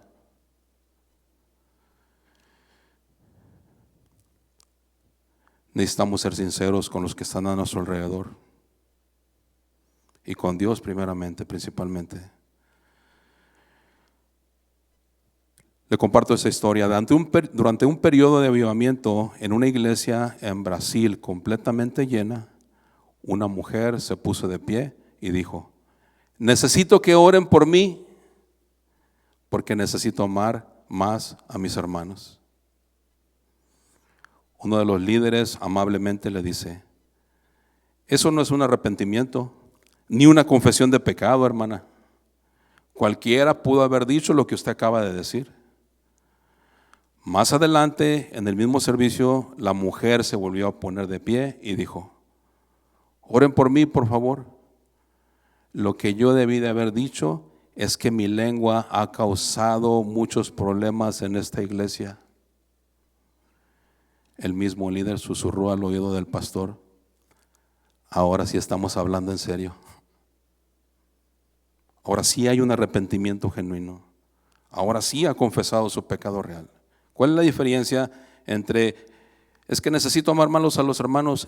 Necesitamos ser sinceros con los que están a nuestro alrededor y con Dios primeramente, principalmente. Le comparto esa historia. Durante un periodo de avivamiento en una iglesia en Brasil completamente llena, una mujer se puso de pie y dijo: necesito que oren por mí porque necesito amar más a mis hermanos. Uno de los líderes amablemente le dice: eso no es un arrepentimiento ni una confesión de pecado, hermana. Cualquiera pudo haber dicho lo que usted acaba de decir. Más adelante, en el mismo servicio, la mujer se volvió a poner de pie y dijo: oren por mí, por favor. Lo que yo debí de haber dicho es que mi lengua ha causado muchos problemas en esta iglesia. El mismo líder susurró al oído del pastor: ahora sí estamos hablando en serio. Ahora sí hay un arrepentimiento genuino. Ahora sí ha confesado su pecado real. ¿Cuál es la diferencia entre es que necesito amar más a los hermanos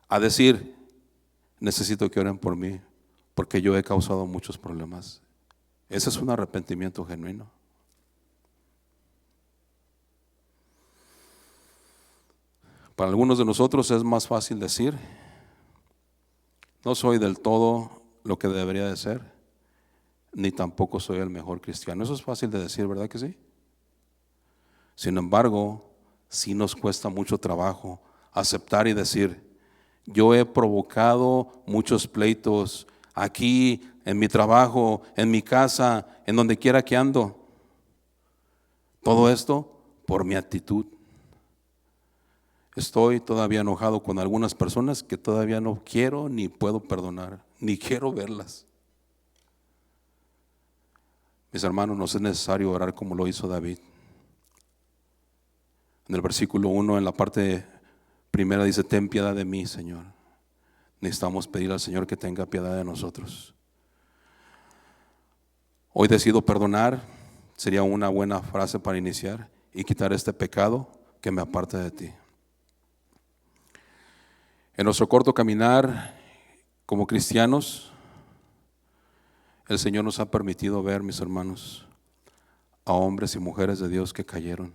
a decir necesito que oren por mí porque yo he causado muchos problemas? Ese es un arrepentimiento genuino. Para algunos de nosotros es más fácil decir: no soy del todo lo que debería de ser, ni tampoco soy el mejor cristiano. Eso es fácil de decir, ¿verdad que sí? Sin embargo, sí nos cuesta mucho trabajo aceptar y decir: yo he provocado muchos pleitos aquí, en mi trabajo, en mi casa, en donde quiera que ando. Todo esto por mi actitud. Estoy todavía enojado con algunas personas que todavía no quiero ni puedo perdonar, ni quiero verlas. Mis hermanos, nos es necesario orar como lo hizo David. En el versículo 1, en la parte primera dice: ten piedad de mí, Señor. Necesitamos pedir al Señor que tenga piedad de nosotros. Hoy decido perdonar, sería una buena frase para iniciar, y quitar este pecado que me aparte de ti. En nuestro corto caminar como cristianos, el Señor nos ha permitido ver, mis hermanos, a hombres y mujeres de Dios que cayeron.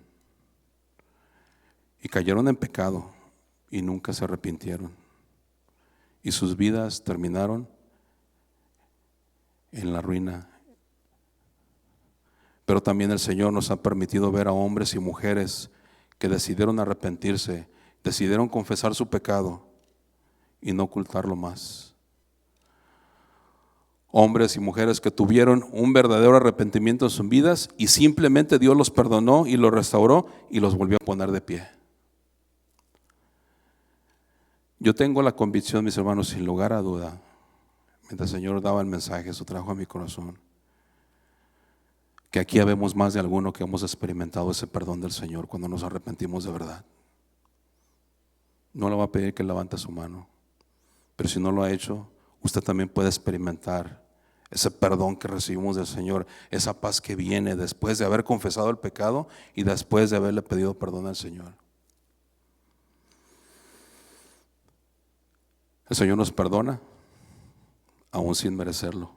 Y cayeron en pecado y nunca se arrepintieron. Y sus vidas terminaron en la ruina. Pero también el Señor nos ha permitido ver a hombres y mujeres que decidieron arrepentirse, decidieron confesar su pecado y no ocultarlo más. Hombres y mujeres que tuvieron un verdadero arrepentimiento en sus vidas y simplemente Dios los perdonó y los restauró y los volvió a poner de pie. Yo tengo la convicción, mis hermanos, sin lugar a duda, mientras el Señor daba el mensaje, eso trajo a mi corazón, que aquí habemos más de alguno que hemos experimentado ese perdón del Señor cuando nos arrepentimos de verdad. No le va a pedir que levante su mano, pero si no lo ha hecho, usted también puede experimentar ese perdón que recibimos del Señor, esa paz que viene después de haber confesado el pecado y después de haberle pedido perdón al Señor. El Señor nos perdona aún sin merecerlo.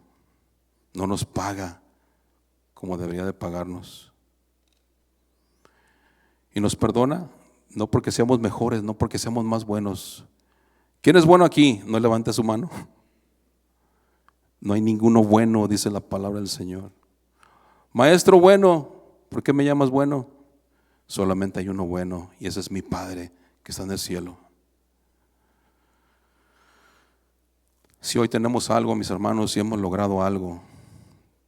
No nos paga como debería de pagarnos. Y nos perdona no porque seamos mejores, no porque seamos más buenos. ¿Quién es bueno aquí? No levante su mano. No hay ninguno bueno, dice la palabra del Señor. Maestro bueno, ¿por qué me llamas bueno? Solamente hay uno bueno, y ese es mi Padre que está en el cielo. Si hoy tenemos algo, mis hermanos, si hemos logrado algo,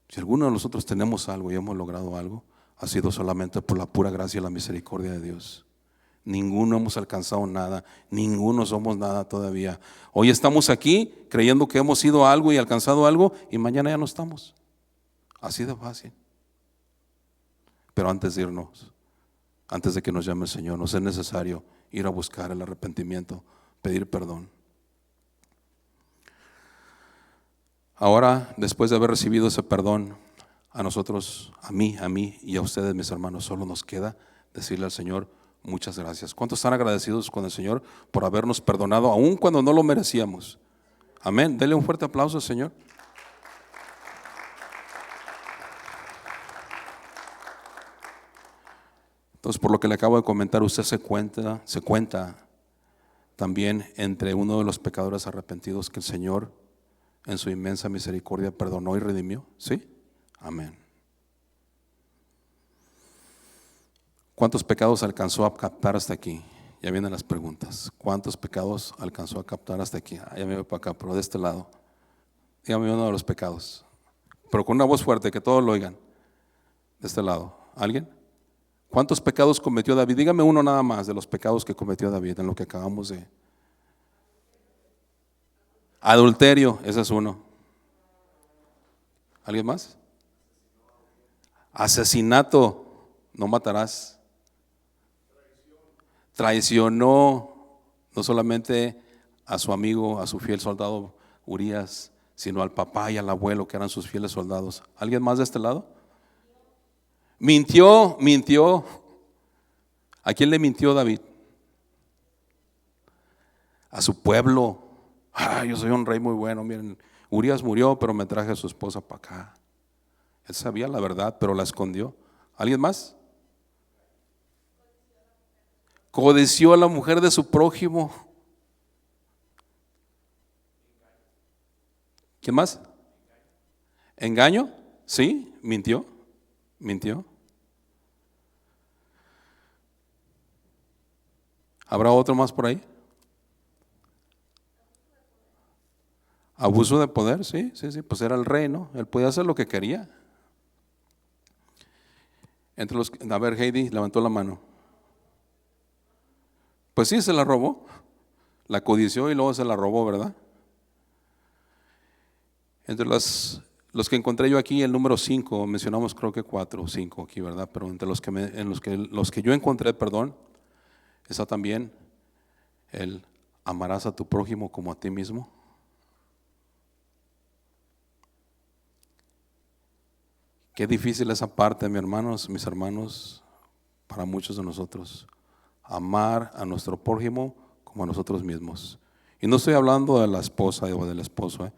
si alguno de nosotros tenemos algo y hemos logrado algo, ha sido solamente por la pura gracia y la misericordia de Dios. Ninguno hemos alcanzado nada, ninguno somos nada todavía. Hoy estamos aquí creyendo que hemos sido algo y alcanzado algo, y mañana ya no estamos. Así de fácil. Pero antes de irnos, antes de que nos llame el Señor, nos es necesario ir a buscar el arrepentimiento, pedir perdón. Ahora, después de haber recibido ese perdón, a nosotros, a mí y a ustedes, mis hermanos, solo nos queda decirle al Señor: muchas gracias. ¿Cuántos están agradecidos con el Señor por habernos perdonado aun cuando no lo merecíamos? Amén. Dele un fuerte aplauso al Señor. Entonces, por lo que le acabo de comentar, usted se cuenta también entre uno de los pecadores arrepentidos que el Señor en su inmensa misericordia perdonó y redimió. ¿Sí? Amén. ¿Cuántos pecados alcanzó a captar hasta aquí? Ya vienen las preguntas. ¿Cuántos pecados alcanzó a captar hasta aquí? Ya me voy para acá, pero de este lado. Dígame uno de los pecados, pero con una voz fuerte, que todos lo oigan. De este lado. ¿Alguien? ¿Cuántos pecados cometió David? Dígame uno nada más de los pecados que cometió David en lo que acabamos de... Adulterio, ese es uno. ¿Alguien más? Asesinato, no matarás. Traicionó no solamente a su amigo, a su fiel soldado Urías, sino al papá y al abuelo, que eran sus fieles soldados. ¿Alguien más de este lado? Mintió. ¿A quién le mintió David? A su pueblo. Yo soy un rey muy bueno. Miren, Urías murió, pero me traje a su esposa para acá. Él sabía la verdad, pero la escondió. ¿Alguien más? Codició a la mujer de su prójimo. ¿Quién más? ¿Engaño? Sí, mintió. ¿Habrá otro más por ahí? Abuso de poder, sí, pues era el rey, ¿no? Él podía hacer lo que quería. A ver, Heidi levantó la mano. Pues sí, se la robó. La codició y luego se la robó, ¿verdad? Entre los que encontré yo aquí, el número 5, mencionamos creo que 4 o 5 aquí, ¿verdad? Pero entre los que yo encontré, perdón, está también el amarás a tu prójimo como a ti mismo. Qué difícil esa parte, mis hermanos, para muchos de nosotros. Amar a nuestro prójimo como a nosotros mismos. Y no estoy hablando de la esposa o del esposo.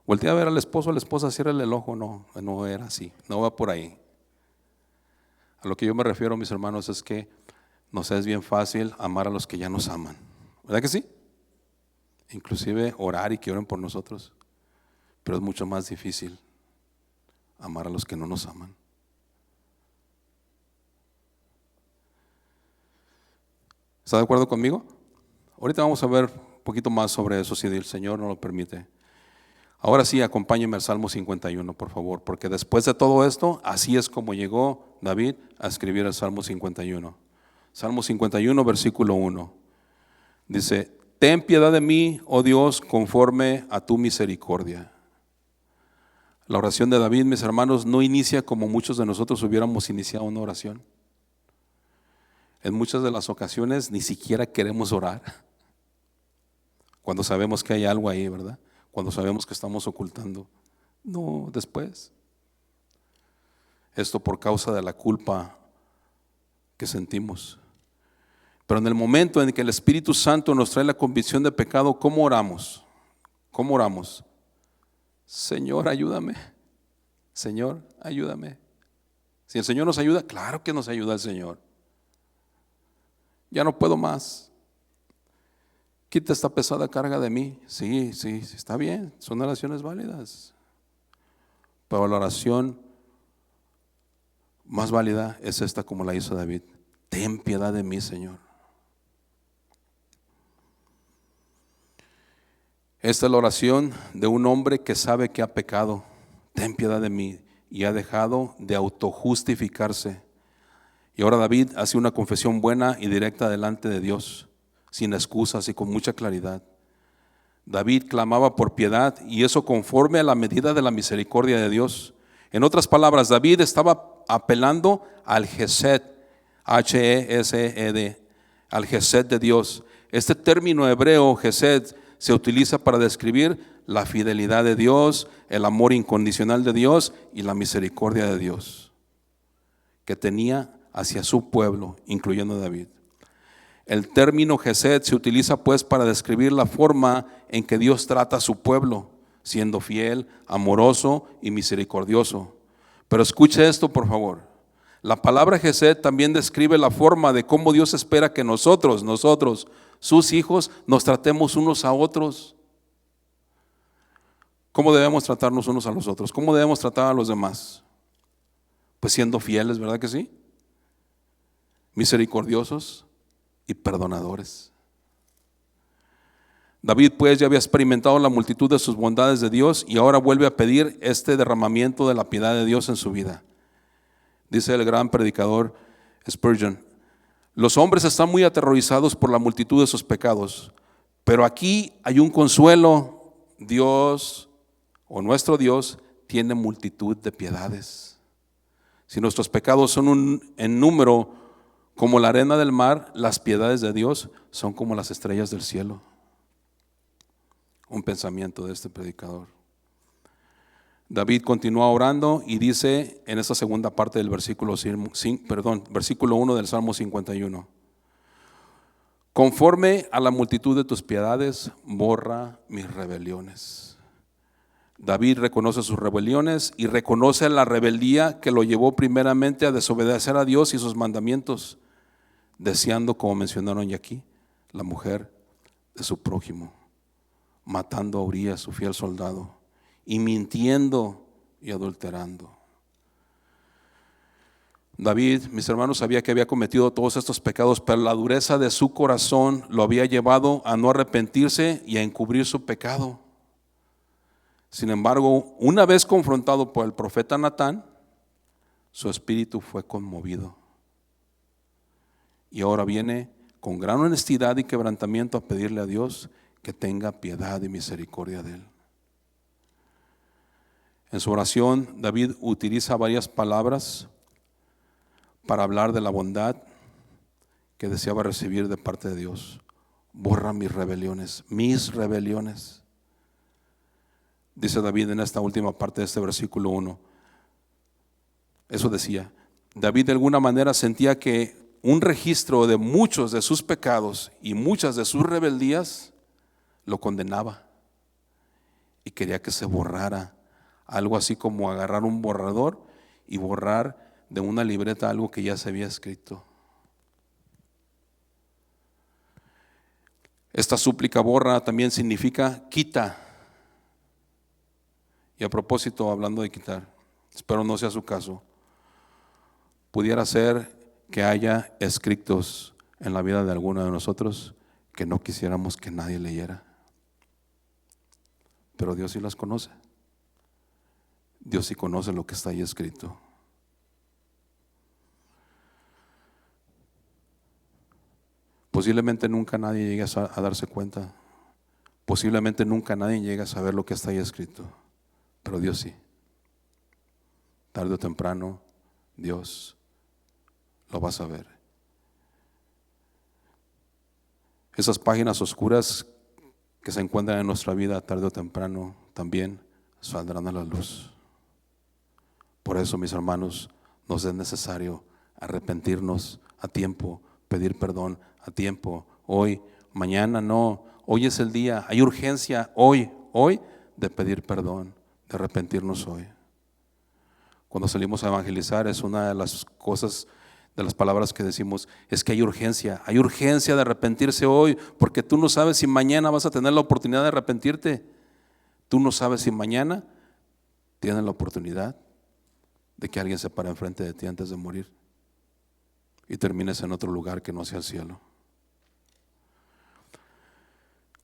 Voltea a ver al esposo, a la esposa, ciérrale el ojo. No, no era así, no va por ahí. A lo que yo me refiero, mis hermanos, es que nos es bien fácil amar a los que ya nos aman. ¿Verdad que sí? Inclusive orar y que oren por nosotros. Pero es mucho más difícil amar a los que no nos aman. ¿Está de acuerdo conmigo? Ahorita vamos a ver un poquito más sobre eso si el Señor nos lo permite. Ahora sí, acompáñenme al Salmo 51, por favor, porque después de todo esto, así es como llegó David a escribir el Salmo 51. Salmo 51, versículo 1. Dice: ten piedad de mí, oh Dios, conforme a tu misericordia. La oración de David, mis hermanos, no inicia como muchos de nosotros hubiéramos iniciado una oración. En muchas de las ocasiones ni siquiera queremos orar cuando sabemos que hay algo ahí, ¿verdad? Cuando sabemos que estamos ocultando. No, después. Esto por causa de la culpa que sentimos. Pero en el momento en que el Espíritu Santo nos trae la convicción de pecado, ¿cómo oramos? ¿Cómo oramos? Señor, ayúdame. Señor, ayúdame. Si el Señor nos ayuda, claro que nos ayuda el Señor. Ya no puedo más. Quita esta pesada carga de mí. Sí, está bien, son oraciones válidas. Pero la oración más válida es esta, como la hizo David: ten piedad de mí, Señor. Esta es la oración de un hombre que sabe que ha pecado. Ten piedad de mí. Y ha dejado de autojustificarse. Y ahora David hace una confesión buena y directa delante de Dios, sin excusas y con mucha claridad. David clamaba por piedad, y eso conforme a la medida de la misericordia de Dios. En otras palabras, David estaba apelando al Gesed, H-E-S-E-D, al Gesed de Dios. Este término hebreo, Gesed, se utiliza para describir la fidelidad de Dios, el amor incondicional de Dios y la misericordia de Dios que tenía hacia su pueblo, incluyendo a David. El término Gesed se utiliza pues para describir la forma en que Dios trata a su pueblo, siendo fiel, amoroso y misericordioso. Pero escuche esto, por favor. La palabra Gesed también describe la forma de cómo Dios espera que nosotros, sus hijos, nos tratemos unos a otros. ¿Cómo debemos tratarnos unos a los otros? ¿Cómo debemos tratar a los demás? Pues siendo fieles, ¿verdad que sí? Misericordiosos y perdonadores. David pues ya había experimentado la multitud de sus bondades de Dios, y ahora vuelve a pedir este derramamiento de la piedad de Dios en su vida. Dice el gran predicador Spurgeon: los hombres están muy aterrorizados por la multitud de sus pecados, pero aquí hay un consuelo. Dios, o nuestro Dios, tiene multitud de piedades. Si nuestros pecados son en número como la arena del mar, las piedades de Dios son como las estrellas del cielo. Un pensamiento de este predicador. David continúa orando y dice en esta segunda parte del versículo 1 del Salmo 51: conforme a la multitud de tus piedades, borra mis rebeliones. David reconoce sus rebeliones y reconoce la rebeldía que lo llevó primeramente a desobedecer a Dios y sus mandamientos, deseando, como mencionaron ya aquí, la mujer de su prójimo, matando a Urías, su fiel soldado, y mintiendo y adulterando. David, mis hermanos, sabía que había cometido todos estos pecados, pero la dureza de su corazón lo había llevado a no arrepentirse y a encubrir su pecado. Sin embargo, una vez confrontado por el profeta Natán, su espíritu fue conmovido. Y ahora viene con gran honestidad y quebrantamiento a pedirle a Dios que tenga piedad y misericordia de él. En su oración, David utiliza varias palabras para hablar de la bondad que deseaba recibir de parte de Dios. Borra mis rebeliones, dice David en esta última parte de este versículo 1. Eso decía. David de alguna manera sentía que un registro de muchos de sus pecados y muchas de sus rebeldías lo condenaba y quería que se borrara, algo así como agarrar un borrador y borrar de una libreta algo que ya se había escrito. Esta súplica borra también significa quita. Y a propósito, hablando de quitar, espero no sea su caso, pudiera ser que haya escritos en la vida de alguno de nosotros que no quisiéramos que nadie leyera. Pero Dios sí las conoce. Dios sí conoce lo que está ahí escrito. Posiblemente nunca nadie llegue a darse cuenta. Posiblemente nunca nadie llegue a saber lo que está ahí escrito. Pero Dios sí. Tarde o temprano, Dios lo va a saber. Esas páginas oscuras que se encuentran en nuestra vida, tarde o temprano, también saldrán a la luz. Por eso, mis hermanos, nos es necesario arrepentirnos a tiempo, pedir perdón a tiempo, hoy, mañana no. Hoy es el día, hay urgencia hoy de pedir perdón, de arrepentirnos hoy. Cuando salimos a evangelizar es una de las cosas, de las palabras que decimos, es que hay urgencia de arrepentirse hoy, porque tú no sabes si mañana vas a tener la oportunidad de arrepentirte. Tú no sabes si mañana tienes la oportunidad de que alguien se pare enfrente de ti antes de morir y termines en otro lugar que no sea el cielo.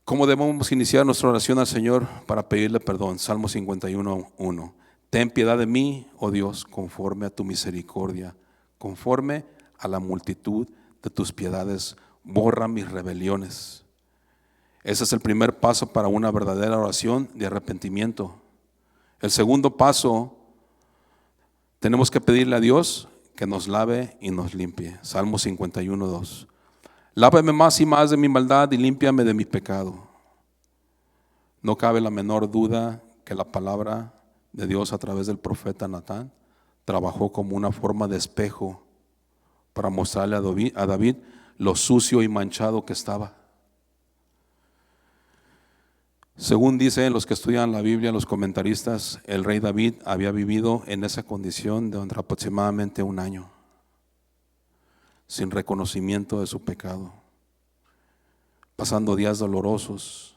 ¿Cómo debemos iniciar nuestra oración al Señor para pedirle perdón? Salmo 51:1. Ten piedad de mí, oh Dios, conforme a tu misericordia, conforme a la multitud de tus piedades, borra mis rebeliones. Ese es el primer paso para una verdadera oración de arrepentimiento. El segundo paso, tenemos que pedirle a Dios que nos lave y nos limpie. Salmo 51:2. Lávame más y más de mi maldad y límpiame de mi pecado. No cabe la menor duda que la palabra de Dios a través del profeta Natán trabajó como una forma de espejo para mostrarle a David lo sucio y manchado que estaba. Según dicen los que estudian la Biblia, los comentaristas, el rey David había vivido en esa condición durante aproximadamente 1 año, sin reconocimiento de su pecado, pasando días dolorosos.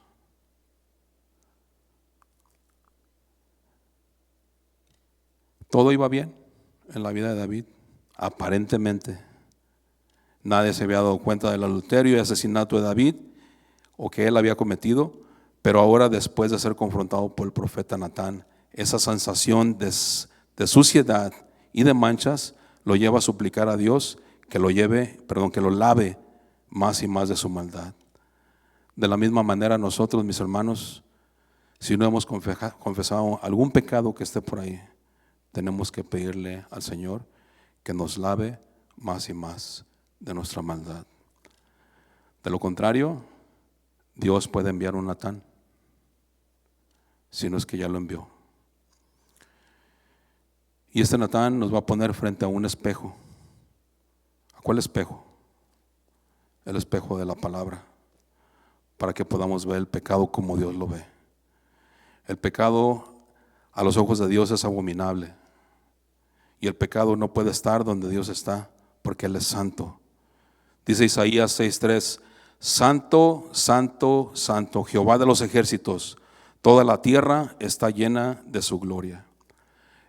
Todo iba bien en la vida de David, aparentemente. Nadie se había dado cuenta del adulterio y asesinato de David o que él había cometido, pero ahora, después de ser confrontado por el profeta Natán, esa sensación de suciedad y de manchas lo lleva a suplicar a Dios que lo lave más y más de su maldad. De la misma manera nosotros, mis hermanos, si no hemos confesado algún pecado que esté por ahí, tenemos que pedirle al Señor que nos lave más y más de nuestra maldad. De lo contrario, Dios puede enviar un Natán, si no es que ya lo envió. Y este Natán nos va a poner frente a un espejo. ¿A cuál espejo? El espejo de la palabra, para que podamos ver el pecado como Dios lo ve. El pecado a los ojos de Dios es abominable. Y el pecado no puede estar donde Dios está, porque Él es santo. Dice Isaías 6:3, santo, santo, santo, Jehová de los ejércitos, toda la tierra está llena de su gloria.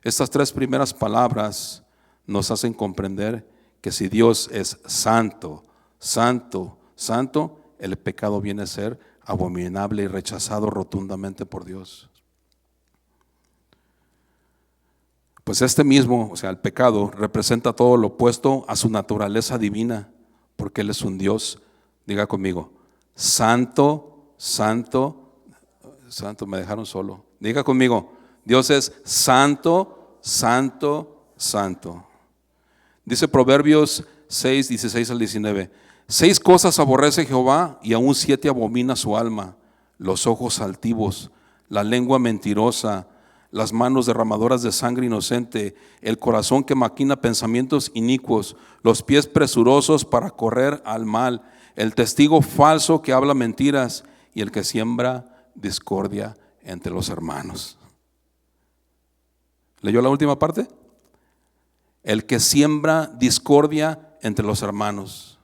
Estas 3 primeras palabras nos hacen comprender que si Dios es santo, santo, santo, el pecado viene a ser abominable y rechazado rotundamente por Dios. Pues el pecado representa todo lo opuesto a su naturaleza divina, porque Él es un Dios Diga conmigo, santo, santo, santo, me dejaron solo. Diga conmigo, Dios es santo, santo, santo. Dice Proverbios 6, 16 al 19. 6 cosas aborrece Jehová y aún 7 abomina su alma: los ojos altivos, la lengua mentirosa, las manos derramadoras de sangre inocente, el corazón que maquina pensamientos inicuos, los pies presurosos para correr al mal, el testigo falso que habla mentiras y el que siembra discordia entre los hermanos. ¿Leyó la última parte? El que siembra discordia entre los hermanos.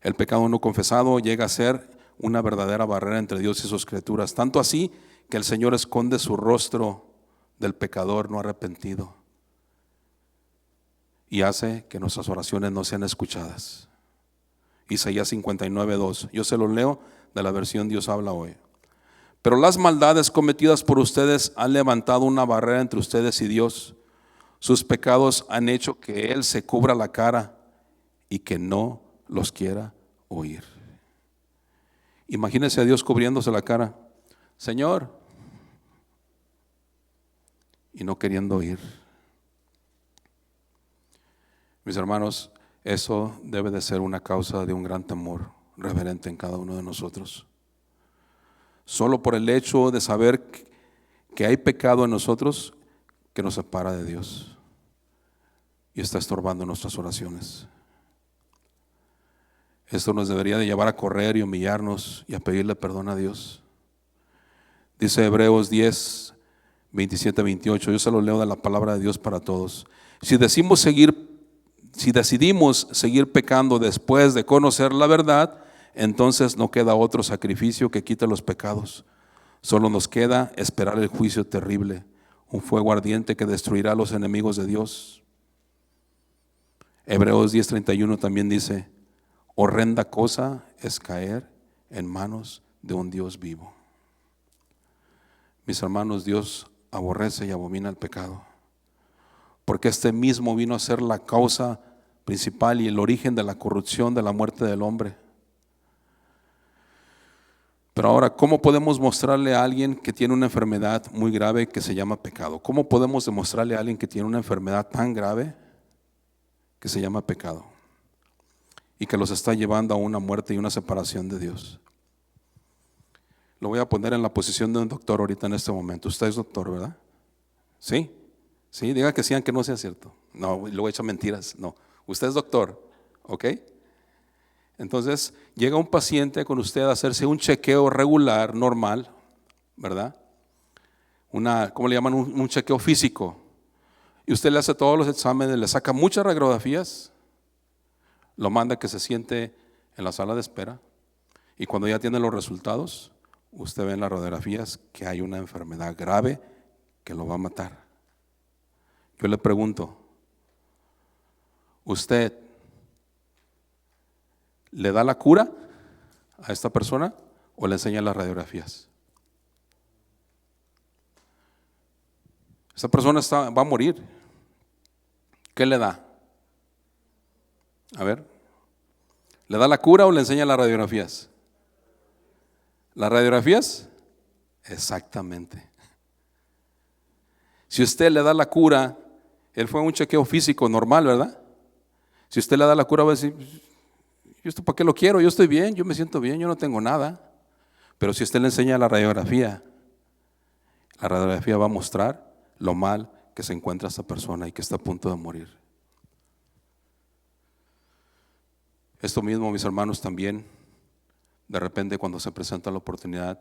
El pecado no confesado llega a ser una verdadera barrera entre Dios y sus criaturas, tanto así que el Señor esconde su rostro del pecador no arrepentido y hace que nuestras oraciones no sean escuchadas. Isaías 59:2. Yo se lo leo de la versión Dios habla hoy. Pero las maldades cometidas por ustedes han levantado una barrera entre ustedes y Dios. Sus pecados han hecho que Él se cubra la cara y que no los quiera oír. Imagínense a Dios cubriéndose la cara, Señor, y no queriendo oír. Mis hermanos, eso debe de ser una causa de un gran temor reverente en cada uno de nosotros. Solo por el hecho de saber que hay pecado en nosotros que nos separa de Dios y está estorbando nuestras oraciones. Esto nos debería de llevar a correr y humillarnos y a pedirle perdón a Dios. Dice Hebreos 10, 27, 28. Yo se lo leo de la palabra de Dios para todos. Si decidimos seguir pecando después de conocer la verdad, entonces no queda otro sacrificio que quite los pecados. Solo nos queda esperar el juicio terrible, un fuego ardiente que destruirá a los enemigos de Dios. Hebreos 10:31 también dice: horrenda cosa es caer en manos de un Dios vivo. Mis hermanos, Dios aborrece y abomina el pecado, porque este mismo vino a ser la causa principal y el origen de la corrupción, de la muerte del hombre. Pero ahora, ¿cómo podemos mostrarle a alguien que tiene una enfermedad muy grave que se llama pecado? ¿Cómo podemos demostrarle a alguien que tiene una enfermedad tan grave que se llama pecado y que los está llevando a una muerte y una separación de Dios? Lo voy a poner en la posición de un doctor ahorita en este momento. Usted es doctor, ¿verdad? ¿Sí? Sí, diga que sí, aunque no sea cierto. No, luego echa mentiras. No, usted es doctor, ¿ok? Entonces llega un paciente con usted a hacerse un chequeo regular, normal, ¿verdad? ¿Cómo le llaman? Un chequeo físico. Y usted le hace todos los exámenes, le saca muchas radiografías, lo manda a que se siente en la sala de espera, y cuando ya tiene los resultados, usted ve en las radiografías que hay una enfermedad grave que lo va a matar. Yo le pregunto, ¿usted le da la cura a esta persona o le enseña las radiografías? Esta persona va a morir. ¿Qué le da? A ver, ¿le da la cura o le enseña las radiografías? ¿Las radiografías? Exactamente. Si usted le da la cura, él fue a un chequeo físico normal, ¿verdad? Si usted le da la cura, va a decir: ¿yo esto para qué lo quiero? Yo estoy bien, yo me siento bien, yo no tengo nada. Pero si usted le enseña la radiografía va a mostrar lo mal que se encuentra esta persona y que está a punto de morir. Esto mismo, mis hermanos, también de repente cuando se presenta la oportunidad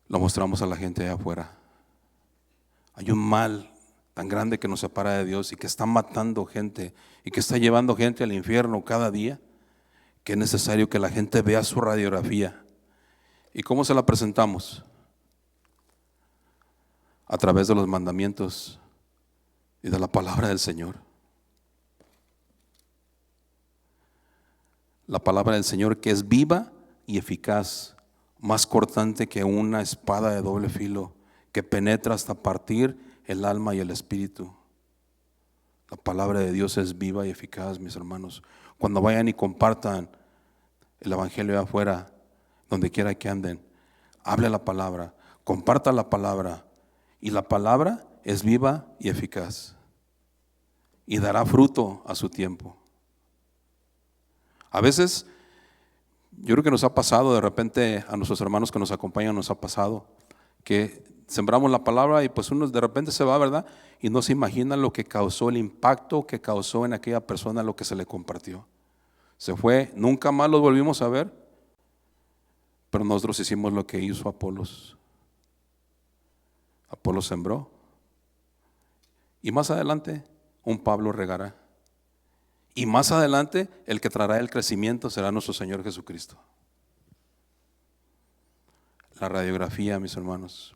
lo mostramos a la gente allá afuera. Hay un mal tan grande que nos separa de Dios y que está matando gente y que está llevando gente al infierno cada día, que es necesario que la gente vea su radiografía. ¿Y cómo se la presentamos? A través de los mandamientos y de la palabra del Señor. La palabra del Señor, que es viva y eficaz, más cortante que una espada de doble filo, que penetra hasta partir el alma y el espíritu. La palabra de Dios es viva y eficaz, mis hermanos. Cuando vayan y compartan el evangelio de afuera, donde quiera que anden, hable la palabra, comparta la palabra, y la palabra es viva y eficaz y dará fruto a su tiempo. A veces, yo creo que nos ha pasado, de repente a nuestros hermanos que nos acompañan nos ha pasado que sembramos la palabra y pues uno de repente se va, ¿verdad? Y no se imagina lo que causó, el impacto que causó en aquella persona lo que se le compartió. Se fue, nunca más los volvimos a ver, pero nosotros hicimos lo que hizo Apolos. Apolos sembró y más adelante un Pablo regará. Y más adelante el que traerá el crecimiento será nuestro Señor Jesucristo. La radiografía, mis hermanos,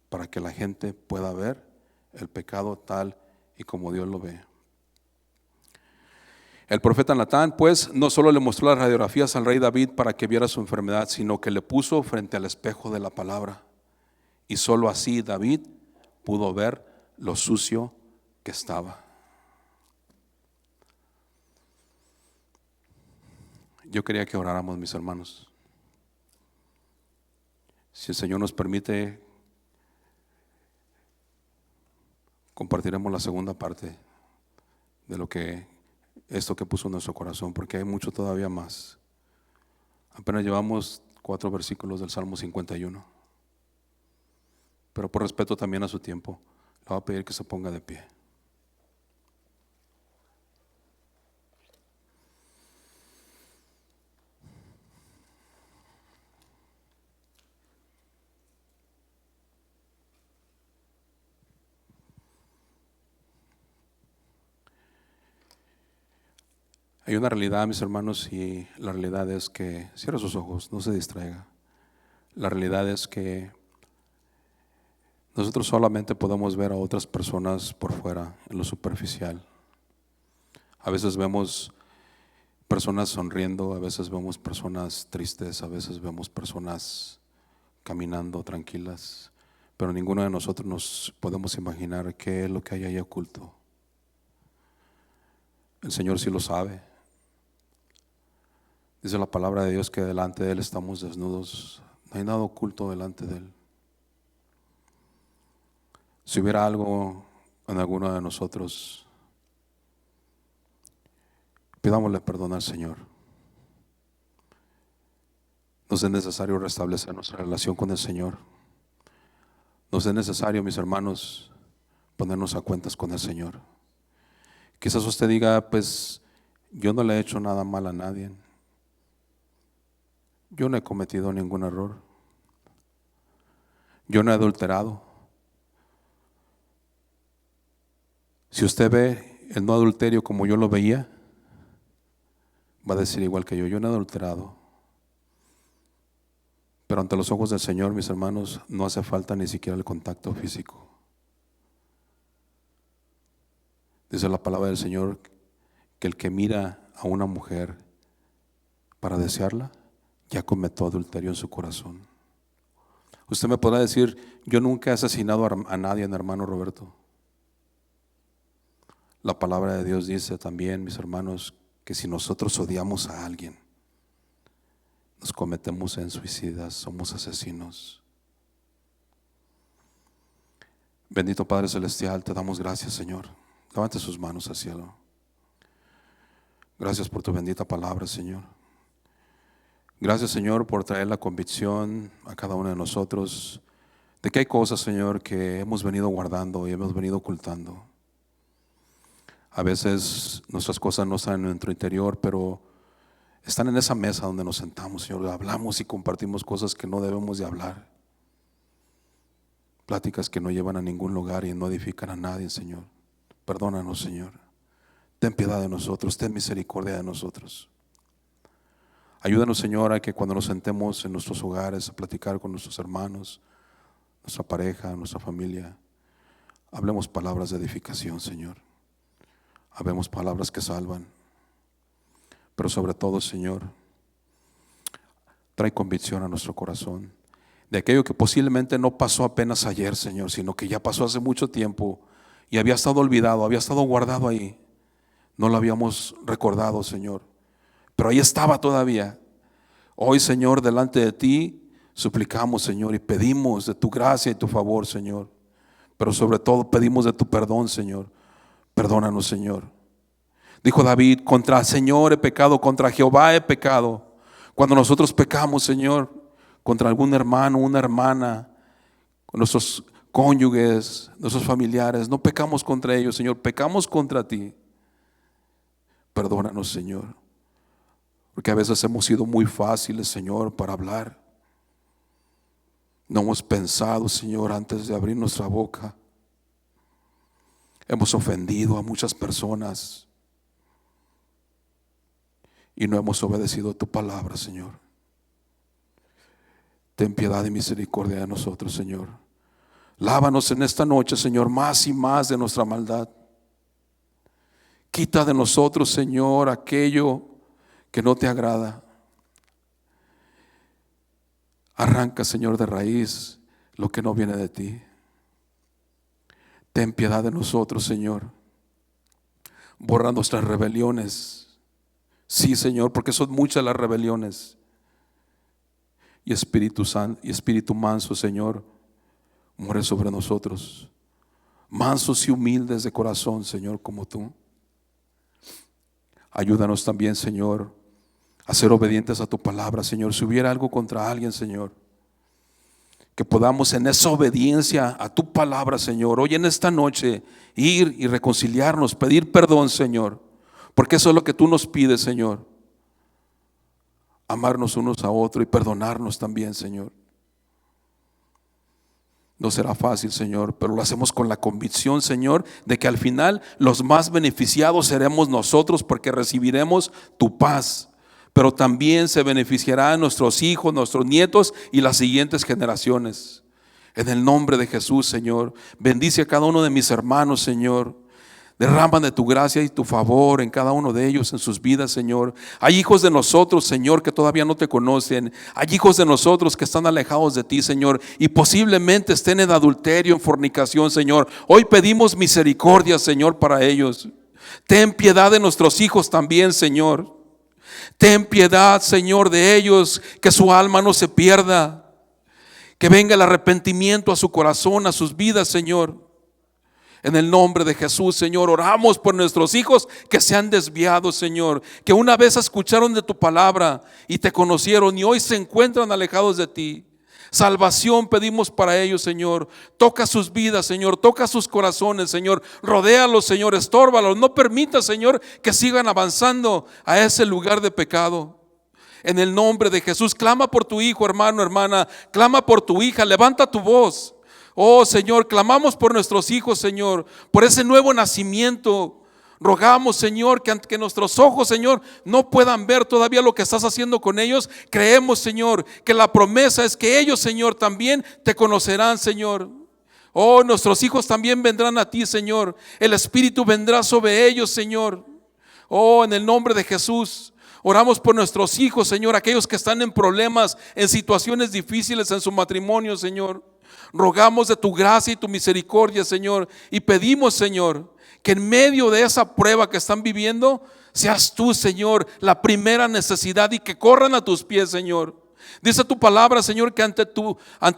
para que la gente pueda ver el pecado tal y como Dios lo ve. El profeta Natán, pues, no solo le mostró las radiografías al rey David para que viera su enfermedad, sino que le puso frente al espejo de la palabra. Y solo así David pudo ver lo sucio que estaba. Yo quería que oráramos, mis hermanos. Si el Señor nos permite, compartiremos la segunda parte de lo que esto que puso en nuestro corazón, porque hay mucho todavía más. Apenas llevamos 4 versículos del Salmo 51, pero por respeto también a su tiempo, le voy a pedir que se ponga de pie. Hay una realidad, mis hermanos, y la realidad es que, cierre sus ojos, no se distraiga. La realidad es que nosotros solamente podemos ver a otras personas por fuera, en lo superficial. A veces vemos personas sonriendo, a veces vemos personas tristes, a veces vemos personas caminando tranquilas, pero ninguno de nosotros nos podemos imaginar qué es lo que hay ahí oculto. El Señor sí lo sabe. Dice la palabra de Dios que delante de Él estamos desnudos, no hay nada oculto delante de Él. Si hubiera algo en alguno de nosotros, pidámosle perdón al Señor. Nos es necesario restablecer nuestra relación con el Señor. Nos es necesario, mis hermanos, ponernos a cuentas con el Señor. Quizás usted diga, pues yo no le he hecho nada mal a nadie. Yo no he cometido ningún error. Yo no he adulterado. Si usted ve el no adulterio como yo lo veía, va a decir igual que yo no he adulterado. Pero ante los ojos del Señor, mis hermanos, no hace falta ni siquiera el contacto físico. Dice la palabra del Señor que el que mira a una mujer para desearla, ya cometió adulterio en su corazón. Usted me podrá decir, yo nunca he asesinado a nadie, hermano Roberto. La palabra de Dios dice también, mis hermanos, que si nosotros odiamos a alguien, nos cometemos en suicidas, somos asesinos. Bendito Padre Celestial, te damos gracias, Señor. Levante sus manos al cielo. Gracias por tu bendita palabra, Señor. Gracias, Señor, por traer la convicción a cada uno de nosotros de que hay cosas, Señor, que hemos venido guardando y hemos venido ocultando. A veces nuestras cosas no están en nuestro interior, pero están en esa mesa donde nos sentamos, Señor. Hablamos y compartimos cosas que no debemos de hablar. Pláticas que no llevan a ningún lugar y no edifican a nadie, Señor. Perdónanos, Señor. Ten piedad de nosotros, ten misericordia de nosotros. Ayúdanos, Señor, a que cuando nos sentemos en nuestros hogares a platicar con nuestros hermanos, nuestra pareja, nuestra familia, hablemos palabras de edificación, Señor. Hablemos palabras que salvan. Pero sobre todo, Señor, trae convicción a nuestro corazón. de aquello que posiblemente no pasó apenas ayer, Señor, sino que ya pasó hace mucho tiempo y había estado olvidado, había estado guardado ahí. No lo habíamos recordado, Señor, pero ahí estaba todavía. Hoy, Señor, delante de ti suplicamos, Señor, y pedimos de tu gracia y tu favor, Señor. Pero sobre todo pedimos de tu perdón, Señor. Perdónanos, Señor. Dijo David: contra el Señor he pecado, contra Jehová he pecado. Cuando nosotros pecamos, Señor, contra algún hermano, una hermana, con nuestros cónyuges, nuestros familiares, no pecamos contra ellos, Señor, pecamos contra ti. Perdónanos, Señor, porque a veces hemos sido muy fáciles, Señor, para hablar. No hemos pensado, Señor, antes de abrir nuestra boca. Hemos ofendido a muchas personas y no hemos obedecido tu palabra, Señor. Ten piedad y misericordia de nosotros, Señor. Lávanos en esta noche, Señor, más y más de nuestra maldad. Quita de nosotros, Señor, aquello que no te agrada. Arranca, Señor, de raíz lo que no viene de ti. Ten piedad de nosotros, Señor. Borra nuestras rebeliones. Sí, Señor, porque son muchas las rebeliones. Y Espíritu Santo y Espíritu manso, Señor, muere sobre nosotros. Mansos y humildes de corazón, Señor, como tú. Ayúdanos también, Señor, a ser obedientes a tu palabra, Señor. Si hubiera algo contra alguien, Señor, que podamos en esa obediencia a tu palabra, Señor, hoy en esta noche ir y reconciliarnos, pedir perdón, Señor, porque eso es lo que tú nos pides, Señor. Amarnos unos a otros y perdonarnos también, Señor. No será fácil, Señor, pero lo hacemos con la convicción, Señor, de que al final los más beneficiados seremos nosotros, porque recibiremos tu paz. Pero también se beneficiarán nuestros hijos, nuestros nietos y las siguientes generaciones. En el nombre de Jesús, Señor, bendice a cada uno de mis hermanos, Señor. Derrama de tu gracia y tu favor en cada uno de ellos, en sus vidas, Señor. Hay hijos de nosotros, Señor, que todavía no te conocen. Hay hijos de nosotros que están alejados de ti, Señor, y posiblemente estén en adulterio, en fornicación, Señor. Hoy pedimos misericordia, Señor, para ellos. Ten piedad de nuestros hijos también, Señor. Ten piedad, Señor, de ellos, que su alma no se pierda. Que venga el arrepentimiento a su corazón, a sus vidas, Señor. En el nombre de Jesús, Señor, oramos por nuestros hijos que se han desviado, Señor, que una vez escucharon de tu palabra y te conocieron y hoy se encuentran alejados de ti. Salvación pedimos para ellos, Señor. Toca sus vidas, Señor, toca sus corazones, Señor. Rodéalos, Señor, estórbalos. No permita, Señor, que sigan avanzando a ese lugar de pecado. En el nombre de Jesús, clama por tu hijo, hermano, hermana. Clama por tu hija, levanta tu voz. Oh, Señor, clamamos por nuestros hijos, Señor, por ese nuevo nacimiento. Rogamos, Señor, que nuestros ojos, Señor, no puedan ver todavía lo que estás haciendo con ellos. Creemos, Señor, que la promesa es que ellos, Señor, también te conocerán, Señor. Oh, nuestros hijos también vendrán a ti, Señor. El Espíritu vendrá sobre ellos, Señor. Oh, en el nombre de Jesús. Oramos por nuestros hijos, Señor, aquellos que están en problemas, en situaciones difíciles en su matrimonio, Señor. Rogamos de tu gracia y tu misericordia, Señor, y pedimos, Señor, que en medio de esa prueba que están viviendo, seas tú, Señor, la primera necesidad y que corran a tus pies, Señor. Dice tu palabra, Señor, que ante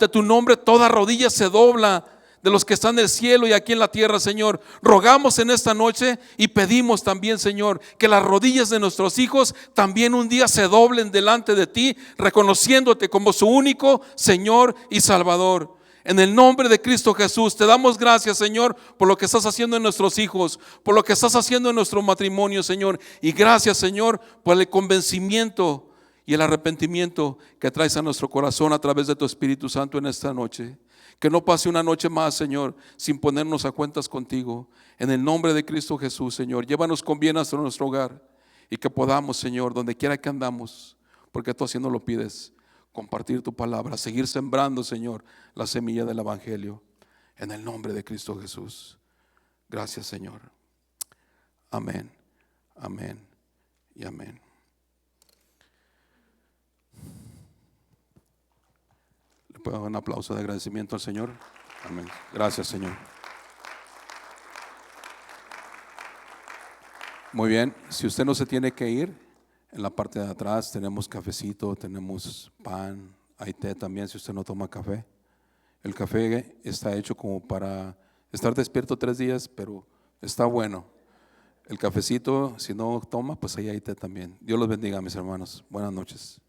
tu nombre toda rodilla se dobla, de los que están en el cielo y aquí en la tierra, Señor. Rogamos en esta noche y pedimos también, Señor, que las rodillas de nuestros hijos también un día se doblen delante de ti, reconociéndote como su único Señor y Salvador. En el nombre de Cristo Jesús, te damos gracias, Señor, por lo que estás haciendo en nuestros hijos, por lo que estás haciendo en nuestro matrimonio, Señor. Y gracias, Señor, por el convencimiento y el arrepentimiento que traes a nuestro corazón a través de tu Espíritu Santo en esta noche. Que no pase una noche más, Señor, sin ponernos a cuentas contigo. En el nombre de Cristo Jesús, Señor, llévanos con bien hasta nuestro hogar y que podamos, Señor, donde quiera que andamos, porque tú así nos lo pides, compartir tu palabra, seguir sembrando, Señor, la semilla del Evangelio. En el nombre de Cristo Jesús. Gracias, Señor. Amén, amén y amén. ¿Puedo dar un aplauso de agradecimiento al Señor? Amén. Gracias, Señor. Muy bien, si usted no se tiene que ir, en la parte de atrás tenemos cafecito, tenemos pan, hay té también si usted no toma café. El café está hecho como para estar despierto 3 días, pero está bueno. El cafecito, si no toma, pues ahí hay té también. Dios los bendiga, mis hermanos. Buenas noches.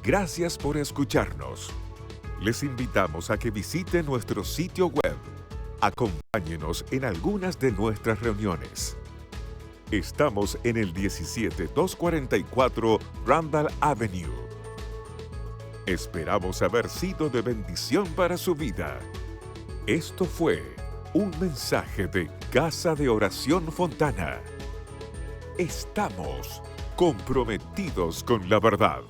Gracias por escucharnos. Les invitamos a que visiten nuestro sitio web. Acompáñenos en algunas de nuestras reuniones. Estamos en el 17244 Randall Avenue. Esperamos haber sido de bendición para su vida. Esto fue un mensaje de Casa de Oración Fontana. Estamos comprometidos con la verdad.